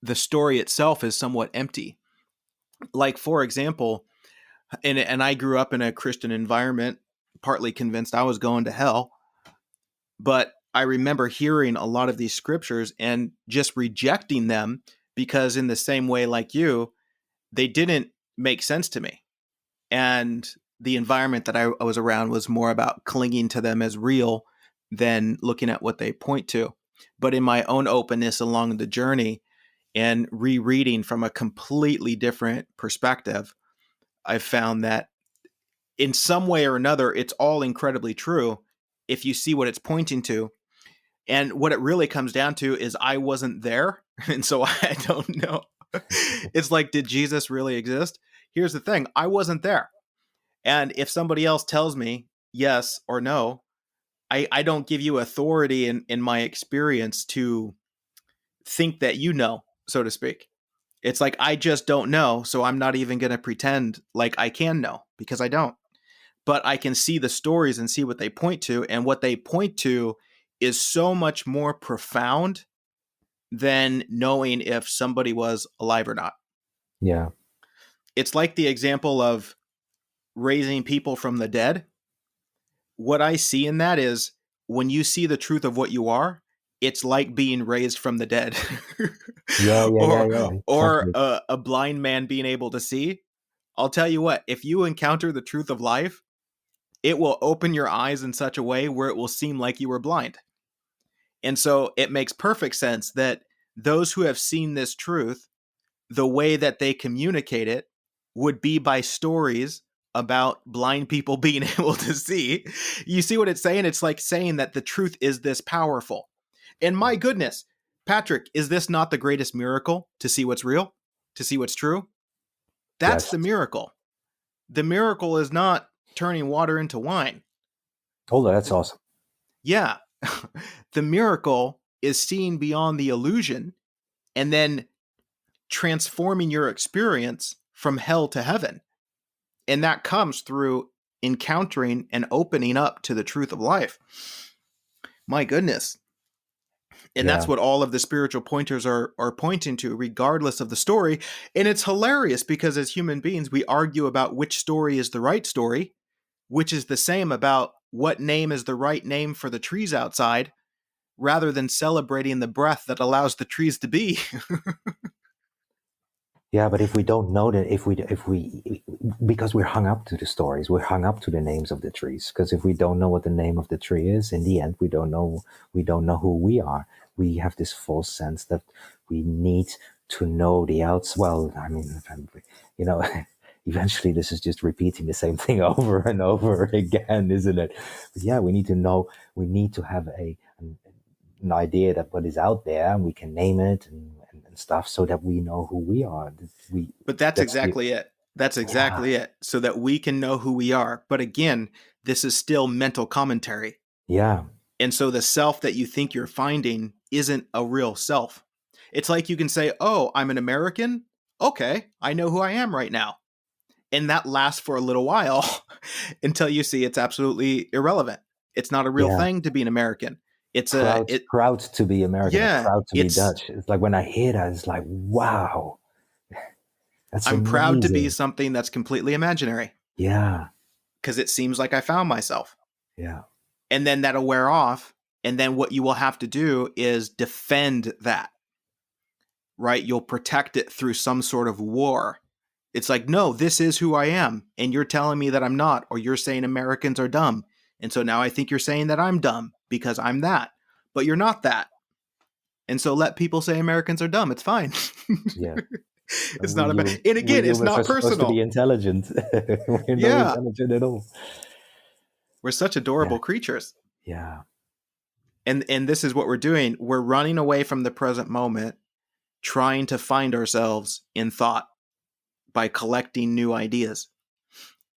the story itself is somewhat empty. Like, for example, and I grew up in a Christian environment, partly convinced I was going to hell, but I remember hearing a lot of these scriptures and just rejecting them because in the same way like you, they didn't make sense to me. And the environment that I was around was more about clinging to them as real than looking at what they point to. But in my own openness along the journey and rereading from a completely different perspective, I've found that in some way or another, it's all incredibly true if you see what it's pointing to. And what it really comes down to is I wasn't there. And so I don't know. It's like, did Jesus really exist? Here's the thing. I wasn't there. And if somebody else tells me yes or no, I don't give you authority in my experience to think that you know, so to speak. It's like, I just don't know. So I'm not even going to pretend like I can know, because I don't. But I can see the stories and see what they point to. And what they point to is so much more profound than knowing if somebody was alive or not. Yeah. It's like the example of raising people from the dead. What I see in that is when you see the truth of what you are, it's like being raised from the dead. Yeah. Or Exactly. a blind man being able to see. I'll tell you what, if you encounter the truth of life, it will open your eyes in such a way where it will seem like you were blind. And so it makes perfect sense that those who have seen this truth, the way that they communicate it would be by stories about blind people being able to see. You see what it's saying? It's like saying that the truth is this powerful. And my goodness, Patrick, is this not the greatest miracle, to see what's real, to see what's true? That's Yes. the miracle. The miracle is not turning water into wine. Oh, that's awesome. Yeah. The miracle is seeing beyond the illusion and then transforming your experience from hell to heaven. And that comes through encountering and opening up to the truth of life. My goodness. And that's Yeah. what all of the spiritual pointers are pointing to, regardless of the story. And it's hilarious because as human beings, we argue about which story is the right story, which is the same about what name is the right name for the trees outside, rather than celebrating the breath that allows the trees to be. Yeah, but if we don't know that, if we, because we're hung up to the stories, we're hung up to the names of the trees. Because if we don't know what the name of the tree is, in the end, we don't know who we are. We have this false sense that we need to know the outs. Well, I mean, you know, eventually this is just repeating the same thing over and over again, isn't it? But yeah, we need to know. We need to have an idea that what is out there, and we can name it and stuff, so that we know who we are. But that's exactly it. That's exactly it. So that we can know who we are. But again, this is still mental commentary. Yeah. And so the self that you think you're finding isn't a real self. It's like you can say, oh, I'm an American. Okay, I know who I am right now. And that lasts for a little while until you see it's absolutely irrelevant. It's not a real thing to be an American. It's proud to be American, proud to be Dutch. It's like when I hear that, it's like, wow, that's I'm amazing. proud to be something that's completely imaginary. Yeah. Because it seems like I found myself. Yeah. And then that'll wear off. And then what you will have to do is defend that, right? You'll protect it through some sort of war. It's like, no, this is who I am. And you're telling me that I'm not, or you're saying Americans are dumb. And so now I think you're saying that I'm dumb because I'm that, but you're not that. And so let people say Americans are dumb. It's fine. Yeah. It's not about, and again, it's not personal. Supposed to be intelligent. We're not intelligent at all. We're such adorable creatures. Yeah. And this is what we're doing. We're running away from the present moment, trying to find ourselves in thought by collecting new ideas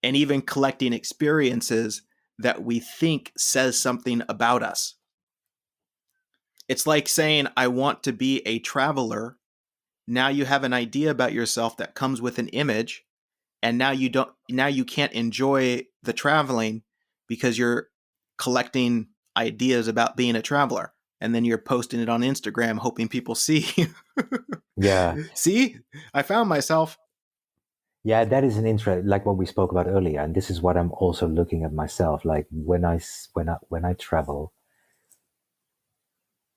and even collecting experiences that we think says something about us. It's like saying, I want to be a traveler. Now you have an idea about yourself that comes with an image, and now you can't enjoy the traveling because you're collecting ideas about being a traveler, and then you're posting it on Instagram hoping people see. Yeah. See, I found myself. Yeah, that is an interest, like what we spoke about earlier, and this is what I'm also looking at myself. Like when I travel,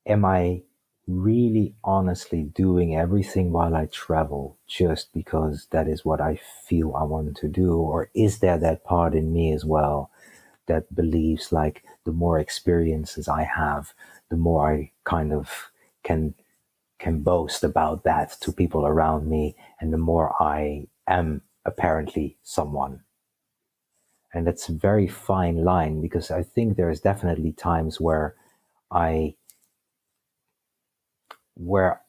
am I really honestly doing everything while I travel just because that is what I feel I want to do? Or is there that part in me as well that believes like the more experiences I have, the more I kind of can boast about that to people around me, and the more I am apparently someone. And that's a very fine line, because I think there's definitely times where I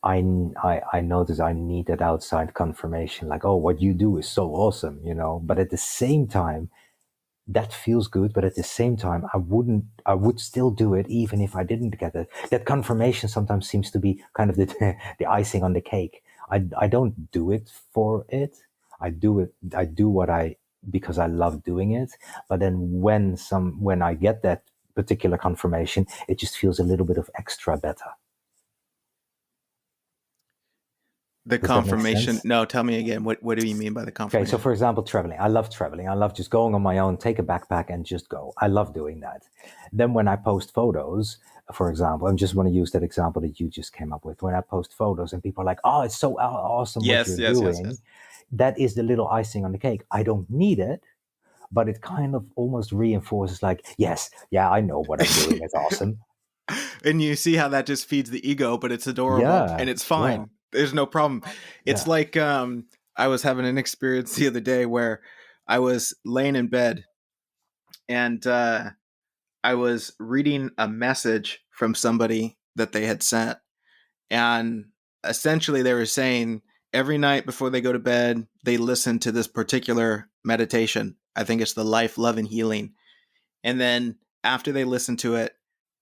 I notice I need that outside confirmation, like, oh, what you do is so awesome, you know. But at the same time, that feels good. But at the same time, I would still do it even if I didn't get it. That confirmation sometimes seems to be kind of the the icing on the cake. I don't do it for it. I do what I, because I love doing it. But then when I get that particular confirmation, it just feels a little bit of extra better. The Does that make confirmation. sense? No, tell me again. What do you mean by the Okay, so confirmation? for example, traveling. I love traveling. I love just going on my own, take a backpack and just go. I love doing that. Then when I post photos, for example, I just want to use that example that you just came up with. When I post photos and people are like, oh, it's so awesome what Yes, you're yes, yes, doing. yes. That is the little icing on the cake. I don't need it, but it kind of almost reinforces like, yes, yeah, I know what I'm doing. It's awesome. And you see how that just feeds the ego, but it's adorable and Yeah, it's yeah, fine. There's no problem. It's yeah. like I was having an experience the other day where I was laying in bed and I was reading a message from somebody that they had sent, and essentially they were saying every night before they go to bed they listen to this particular meditation. I think it's the life, love, and healing. And then after they listen to it,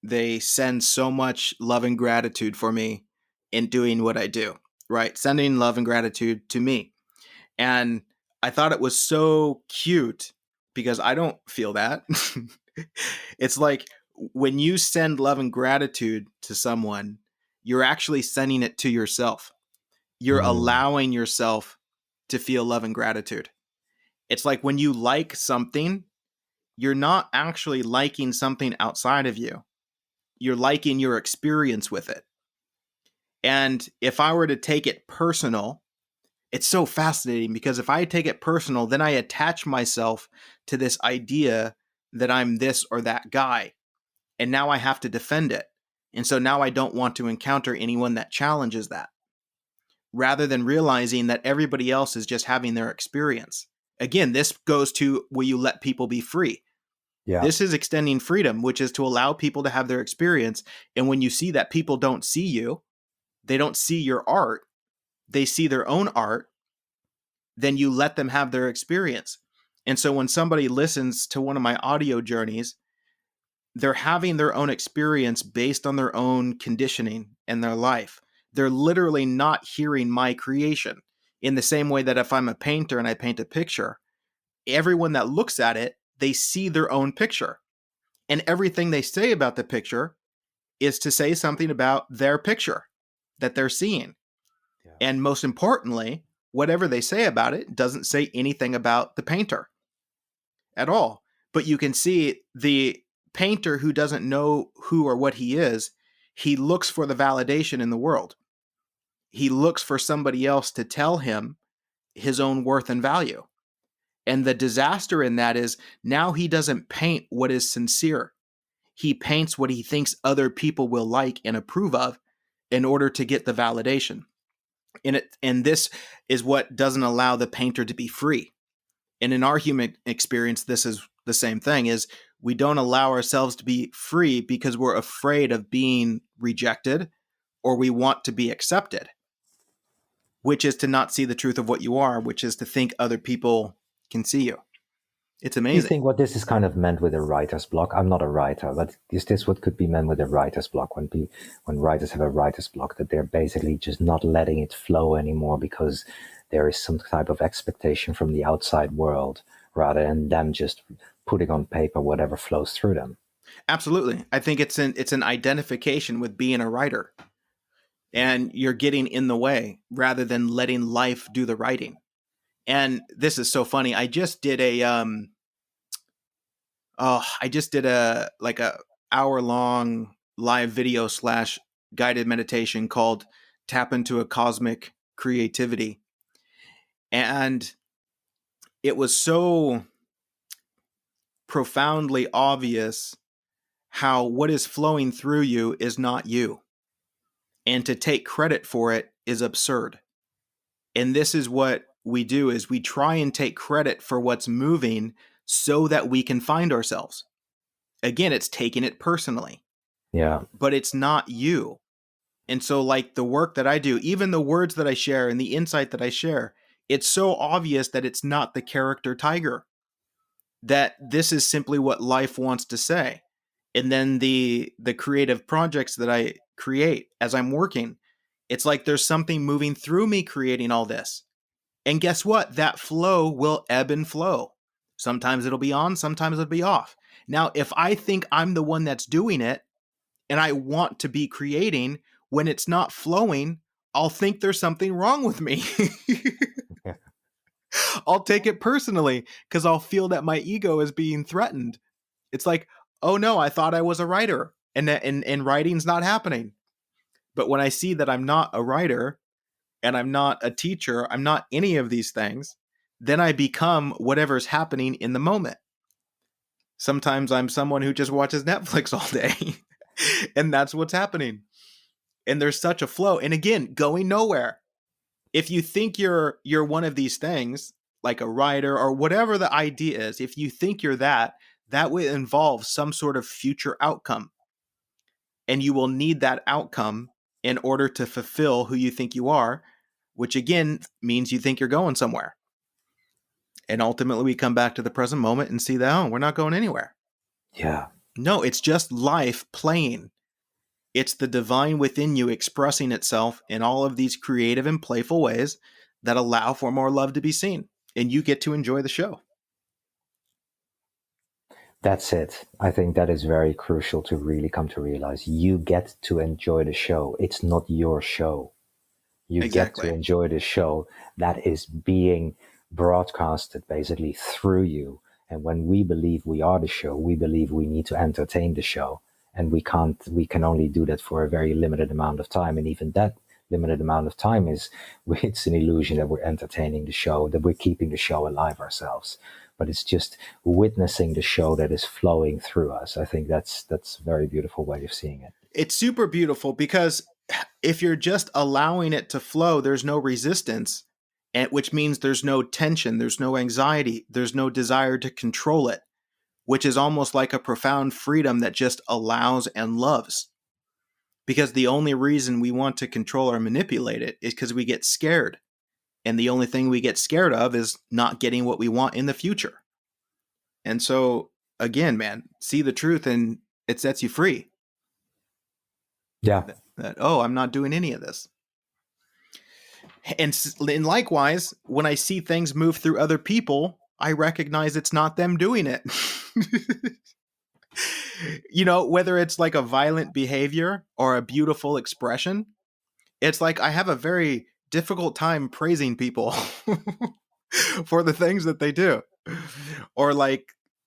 they send so much love and gratitude for me in doing what I do, right? Sending love and gratitude to me. And I thought it was so cute because I don't feel that. It's like when you send love and gratitude to someone, you're actually sending it to yourself. You're Hmm. allowing yourself to feel love and gratitude. It's like when you like something, you're not actually liking something outside of you. You're liking your experience with it. And if I were to take it personal, it's so fascinating because if I take it personal, then I attach myself to this idea that I'm this or that guy. And now I have to defend it. And so now I don't want to encounter anyone that challenges that, rather than realizing that everybody else is just having their experience. Again, this goes to will you let people be free? Yeah, This is extending freedom, which is to allow people to have their experience. And when you see that people don't see you, they don't see your art, they see their own art, then you let them have their experience. And so when somebody listens to one of my audio journeys, they're having their own experience based on their own conditioning and their life. They're literally not hearing my creation. In the same way that if I'm a painter and I paint a picture, everyone that looks at it, they see their own picture. And everything they say about the picture is to say something about their picture that they're seeing. yeah. And most importantly, whatever they say about it doesn't say anything about the painter at all. But you can see the painter who doesn't know who or what he is, he looks for the validation in the world. He looks for somebody else to tell him his own worth and value. And the disaster in that is now he doesn't paint what is sincere. He paints what he thinks other people will like and approve of in order to get the validation. And this is what doesn't allow the painter to be free. And in our human experience, this is the same thing, is we don't allow ourselves to be free because we're afraid of being rejected or we want to be accepted, which is to not see the truth of what you are, which is to think other people can see you. It's Do you amazing. think what this is kind of meant with a writer's block? I'm not a writer, but is this what could be meant with a writer's block when writers have a writer's block, that they're basically just not letting it flow anymore because there is some type of expectation from the outside world rather than them just putting on paper whatever flows through them? Absolutely. I think it's an identification with being a writer, and you're getting in the way rather than letting life do the writing. And this is so funny. I just did a like a hour long live video slash guided meditation called Tap into a Cosmic Creativity. And it was so profoundly obvious how what is flowing through you is not you. And to take credit for it is absurd. And this is what we do, is we try and take credit for what's moving so that we can find ourselves. Again, it's taking it personally. Yeah. But it's not you. And so like the work that I do, even the words that I share and the insight that I share, it's so obvious that it's not the character tiger, that this is simply what life wants to say. And then the creative projects that I create as I'm working, it's like there's something moving through me creating all this. And guess what? That flow will ebb and flow. Sometimes it'll be on, sometimes it'll be off. Now, if I think I'm the one that's doing it and I want to be creating, when it's not flowing, I'll think there's something wrong with me. I'll take it personally because I'll feel that my ego is being threatened. It's like, oh no, I thought I was a writer and writing's not happening. But when I see that I'm not a writer and I'm not a teacher, I'm not any of these things, then I become whatever's happening in the moment. Sometimes I'm someone who just watches Netflix all day and that's what's happening. And there's such a flow. And again, going nowhere. If you think you're one of these things, like a writer or whatever the idea is, if you think you're that will involve some sort of future outcome. And you will need that outcome in order to fulfill who you think you are, which again means you think you're going somewhere. And ultimately we come back to the present moment and see that, oh, we're not going anywhere. Yeah. No, it's just life playing. It's the divine within you expressing itself in all of these creative and playful ways that allow for more love to be seen. And you get to enjoy the show. That's it. I think that is very crucial to really come to realize. You get to enjoy the show. It's not your show. You Exactly. get to enjoy the show that is being broadcasted basically through you. And when we believe we are the show, we believe we need to entertain the show. And we can only do that for a very limited amount of time. And even that limited amount of time it's an illusion that we're entertaining the show, that we're keeping the show alive ourselves. But it's just witnessing the show that is flowing through us. I think that's a very beautiful way of seeing it. It's super beautiful because if you're just allowing it to flow, there's no resistance, which means there's no tension, there's no anxiety, there's no desire to control it, which is almost like a profound freedom that just allows and loves. Because the only reason we want to control or manipulate it is because we get scared. And the only thing we get scared of is not getting what we want in the future. And so, again, man, see the truth and it sets you free. Yeah. Oh, I'm not doing any of this. And likewise, when I see things move through other people, I recognize it's not them doing it. You know, whether it's like a violent behavior or a beautiful expression, it's like I have a very difficult time praising people for the things that they do, or like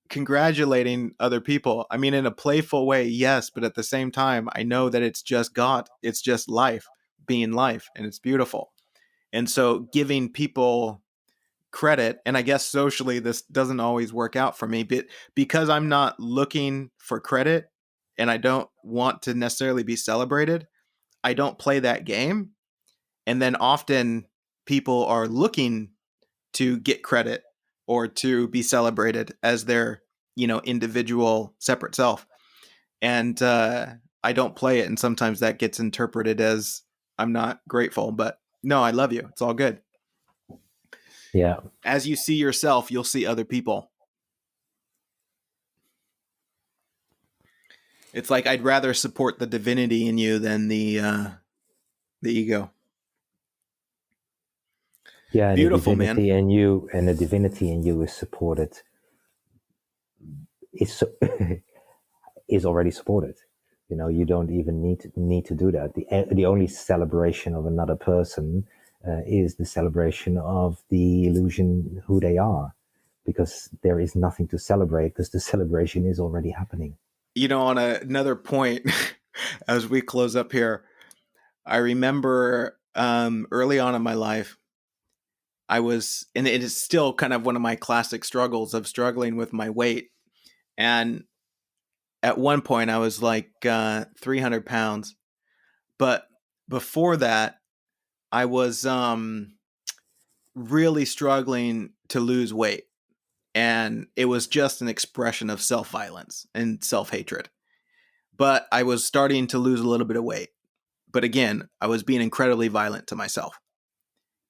congratulating other people. I mean, in a playful way, yes, but at the same time, I know that it's just God. It's just life being life, and it's beautiful. And so giving people credit, and I guess socially this doesn't always work out for me, but because I'm not looking for credit and I don't want to necessarily be celebrated, I don't play that game. And then often people are looking to get credit or to be celebrated as their, individual separate self. And I don't play it. And sometimes that gets interpreted as I'm not grateful, but no, I love you. It's all good. Yeah. As you see yourself, you'll see other people. It's like I'd rather support the divinity in you than the ego. Yeah, and beautiful, the divinity man. In you, and the divinity in you is supported. Is already supported. You don't even need to do that. The only celebration of another person is the celebration of the illusion who they are, because there is nothing to celebrate because the celebration is already happening. On another point, as we close up here, I remember early on in my life, I was, and it is still kind of one of my classic struggles of struggling with my weight. And at one point, I was like 300 pounds. But before that, I was really struggling to lose weight. And it was just an expression of self violence and self hatred. But I was starting to lose a little bit of weight. But again, I was being incredibly violent to myself.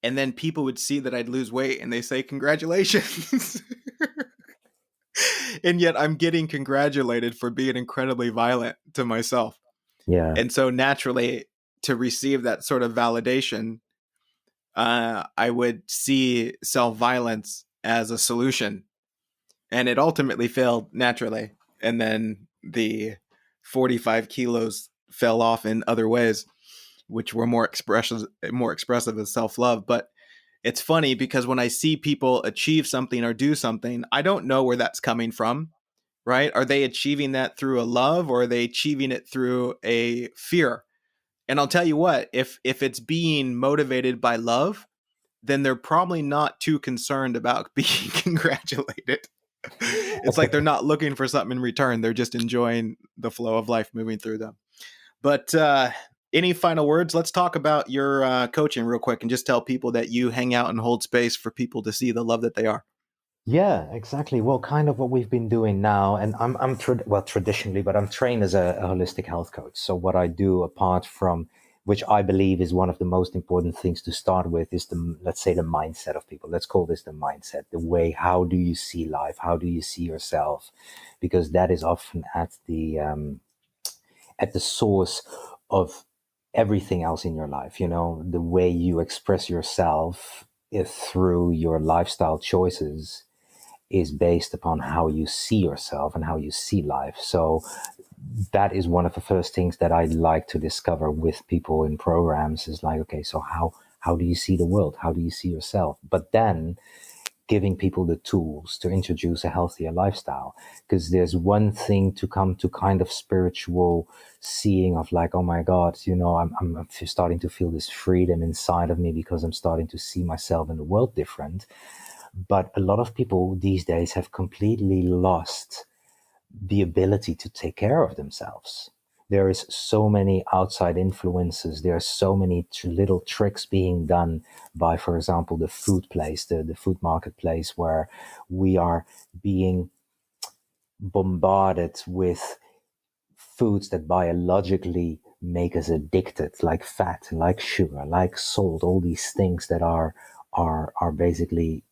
And then people would see that I'd lose weight and they say, congratulations. And yet I'm getting congratulated for being incredibly violent to myself. Yeah. And so naturally, to receive that sort of validation, I would see self-violence as a solution. And it ultimately failed naturally. And then the 45 kilos fell off in other ways, which were more expressive of self-love. But it's funny because when I see people achieve something or do something, I don't know where that's coming from, right? Are they achieving that through a love, or are they achieving it through a fear? And I'll tell you what, if it's being motivated by love, then they're probably not too concerned about being congratulated. It's like they're not looking for something in return. They're just enjoying the flow of life moving through them. But any final words? Let's talk about your coaching real quick and just tell people that you hang out and hold space for people to see the love that they are. Yeah, exactly. Well, kind of what we've been doing now, and well, traditionally, but I'm trained as a holistic health coach. So what I do, apart from which I believe is one of the most important things to start with, is let's say, the mindset of people. Let's call this the mindset, the way. How do you see life? How do you see yourself? Because that is often at the source of everything else in your life. You know, the way you express yourself through your lifestyle choices is based upon how you see yourself and how you see life. So that is one of the first things that I like to discover with people in programs, is like, okay, so how do you see the world? How do you see yourself? But then giving people the tools to introduce a healthier lifestyle. Because there's one thing to come to kind of spiritual seeing of like, oh my God, you know, I'm starting to feel this freedom inside of me because I'm starting to see myself in the world different. But a lot of people these days have completely lost the ability to take care of themselves. There is so many outside influences. There are so many little tricks being done by, for example, the food place, the food marketplace, where we are being bombarded with foods that biologically make us addicted, like fat, like sugar, like salt, all these things that are basically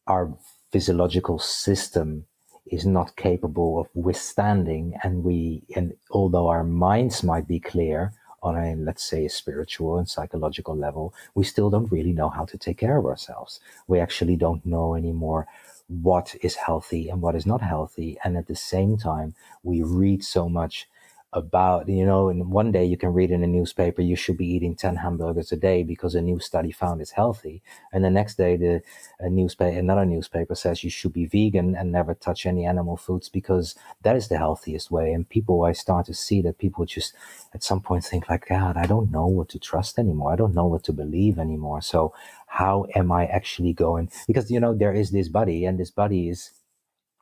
our physiological system is not capable of withstanding. And although our minds might be clear on a, let's say, a spiritual and psychological level, we still don't really know how to take care of ourselves. We actually don't know anymore what is healthy and what is not healthy. And at the same time, we read so much about, you know, and one day you can read in a newspaper, you should be eating 10 hamburgers a day because a new study found it's healthy. And the next day, another newspaper says you should be vegan and never touch any animal foods because that is the healthiest way. And I start to see that people just at some point think like, God, I don't know what to trust anymore. I don't know what to believe anymore. So how am I actually going? Because, you know, there is this body, and this body is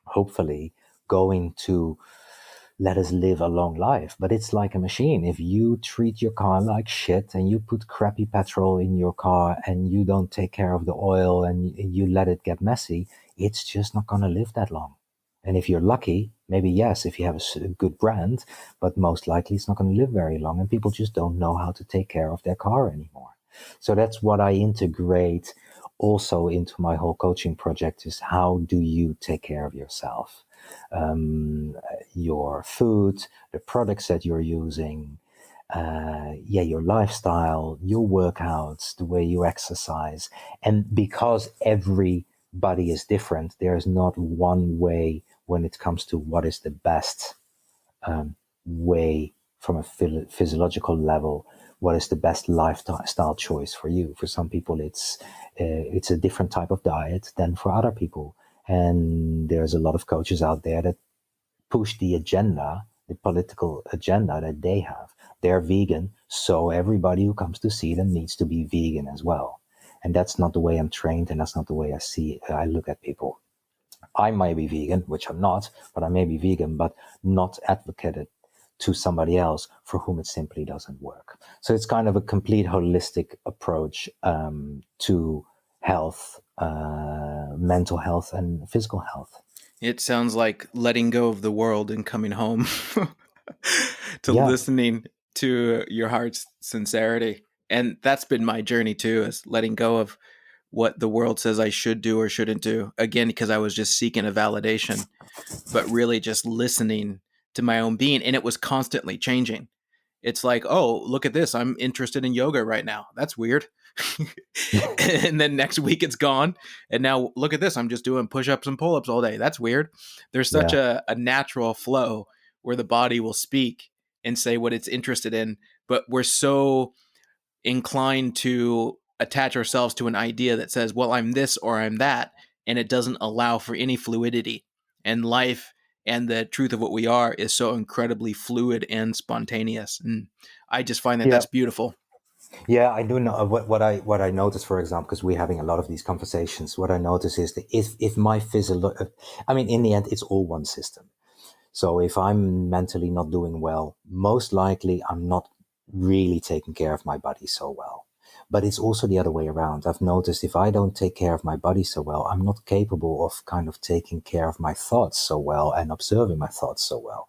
hopefully going to let us live a long life. But it's like a machine. If you treat your car like shit and you put crappy petrol in your car and you don't take care of the oil and you let it get messy, it's just not going to live that long. And if you're lucky, maybe yes, if you have a good brand, but most likely it's not going to live very long. And people just don't know how to take care of their car anymore. So that's what I integrate also into my whole coaching project, is how do you take care of yourself? Your food, the products that you're using, your lifestyle, your workouts, the way you exercise. And because everybody is different, there's not one way when it comes to what is the best way from a physiological level. What is the best lifestyle choice for you? For some people, it's a different type of diet than for other people. And there's a lot of coaches out there that push the agenda the political agenda that they have. They're vegan, so everybody who comes to see them needs to be vegan as well. And that's not the way I'm trained, and that's not the way I look at people. I may be vegan, which I'm not, but I may be vegan, but not advocated to somebody else for whom it simply doesn't work. So it's kind of a complete holistic approach to health, mental health, and physical health. It sounds like letting go of the world and coming home to Yeah. listening to your heart's sincerity. And that's been my journey too, is letting go of what the world says I should do or shouldn't do. Again, because I was just seeking a validation, but really just listening to my own being. And it was constantly changing. It's like, oh, look at this. I'm interested in yoga right now. That's weird. And then next week it's gone. And now look at this. I'm just doing push-ups and pull-ups all day. That's weird. There's such Yeah. a natural flow where the body will speak and say what it's interested in. But we're so inclined to attach ourselves to an idea that says, well, I'm this or I'm that. And it doesn't allow for any fluidity. And life and the truth of what we are is so incredibly fluid and spontaneous. And I just find that Yeah. that's beautiful. Yeah, I do know what I notice, for example, because we're having a lot of these conversations. What I notice is that if my I mean, in the end, it's all one system. So if I'm mentally not doing well, most likely I'm not really taking care of my body so well. But it's also the other way around. I've noticed if I don't take care of my body so well, I'm not capable of kind of taking care of my thoughts so well and observing my thoughts so well.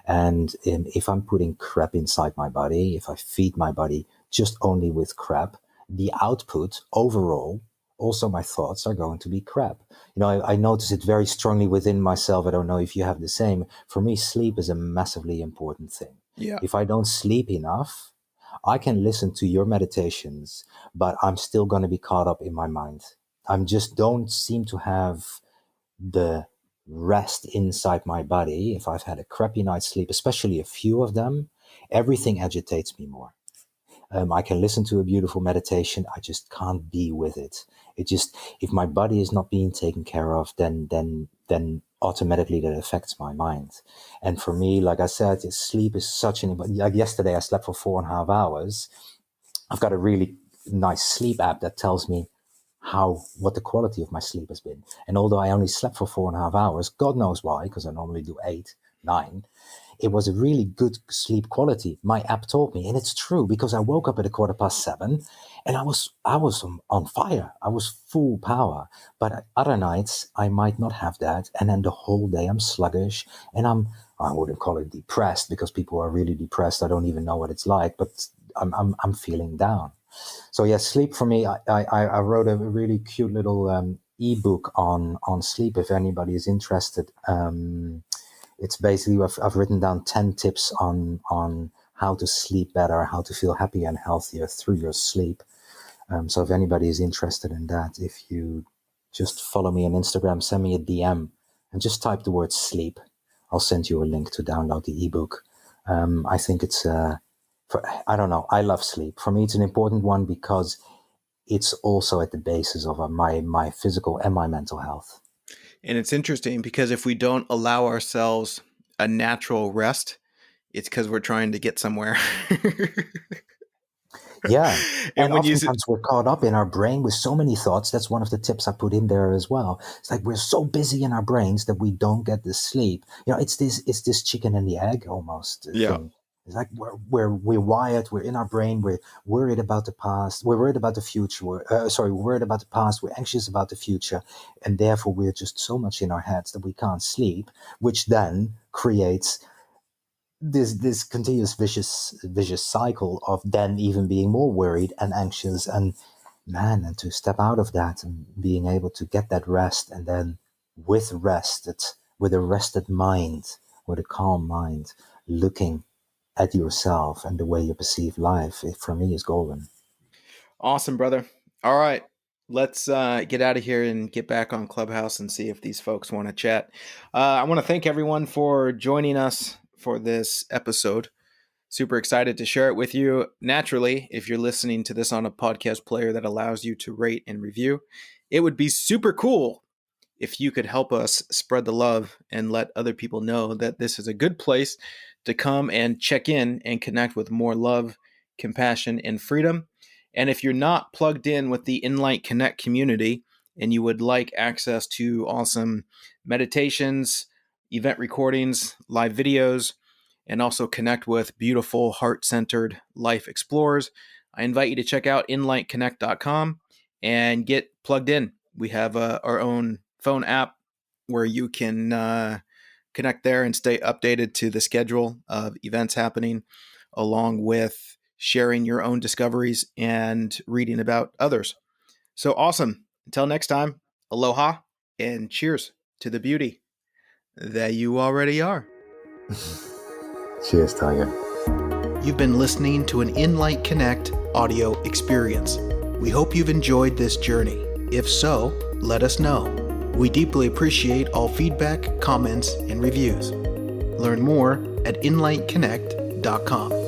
And if I'm putting crap inside my body, if I feed my body just only with crap, the output overall, also my thoughts are going to be crap. You know, I notice it very strongly within myself. I don't know if you have the same. For me, sleep is a massively important thing. Yeah. If I don't sleep enough, I can listen to your meditations, but I'm still going to be caught up in my mind. I just don't seem to have the rest inside my body. If I've had a crappy night's sleep, especially a few of them, everything agitates me more. I can listen to a beautiful meditation. I just can't be with it. It just, if my body is not being taken care of, then automatically that affects my mind. And for me, like I said, sleep is such an, like yesterday I slept for 4.5 hours. I've got a really nice sleep app that tells me what the quality of my sleep has been. And although I only slept for 4.5 hours, God knows why, because I normally do 8, 9, it was a really good sleep quality. My app told me, and it's true, because I woke up at 7:15 and I was on fire. I was full power. But other nights I might not have that, and then the whole day I'm sluggish, and I wouldn't call it depressed, because people are really depressed. I don't even know what it's like, but I'm feeling down. So yeah, sleep for me. I wrote a really cute little ebook on sleep. If anybody is interested, it's basically I've written down 10 tips on how to sleep better, how to feel happier and healthier through your sleep. So if anybody is interested in that, if you just follow me on Instagram, send me a DM, and just type the word sleep. I'll send you a link to download the ebook. I think it's I don't know. I love sleep. For me, it's an important one because it's also at the basis of my physical and my mental health. And it's interesting because if we don't allow ourselves a natural rest, it's because we're trying to get somewhere. Yeah. And And when you oftentimes we're caught up in our brain with so many thoughts. That's one of the tips I put in there as well. It's like we're so busy in our brains that we don't get the sleep. You know, it's this chicken and the egg almost yeah, thing. It's like we're wired, we're in our brain, we're worried about the past, we're worried about the future, we're worried about the past, we're anxious about the future, and therefore we're just so much in our heads that we can't sleep, which then creates this continuous vicious cycle of then even being more worried and anxious, and man, and to step out of that and being able to get that rest, and then with a rested mind, with a calm mind, looking at yourself and the way you perceive life, it for me is golden. awesome, brother. All right, let's get out of here and get back on Clubhouse and see if these folks want to chat. I want to thank everyone for joining us for this episode. Super excited to share it with you. Naturally, if you're listening to this on a podcast player that allows you to rate and review, it would be super cool if you could help us spread the love and let other people know that this is a good place to come and check in and connect with more love, compassion, and freedom. And if you're not plugged in with the Inlight Connect community and you would like access to awesome meditations, event recordings, live videos, and also connect with beautiful, heart-centered life explorers, I invite you to check out inlightconnect.com and get plugged in. We have our own phone app where you can connect there and stay updated to the schedule of events happening, along with sharing your own discoveries and reading about others. So awesome. Until next time, aloha and cheers to the beauty that you already are. Cheers, Tiger. You've been listening to an Inlight Connect audio experience. We hope you've enjoyed this journey. If so, let us know. We deeply appreciate all feedback, comments, and reviews. Learn more at inlightconnect.com.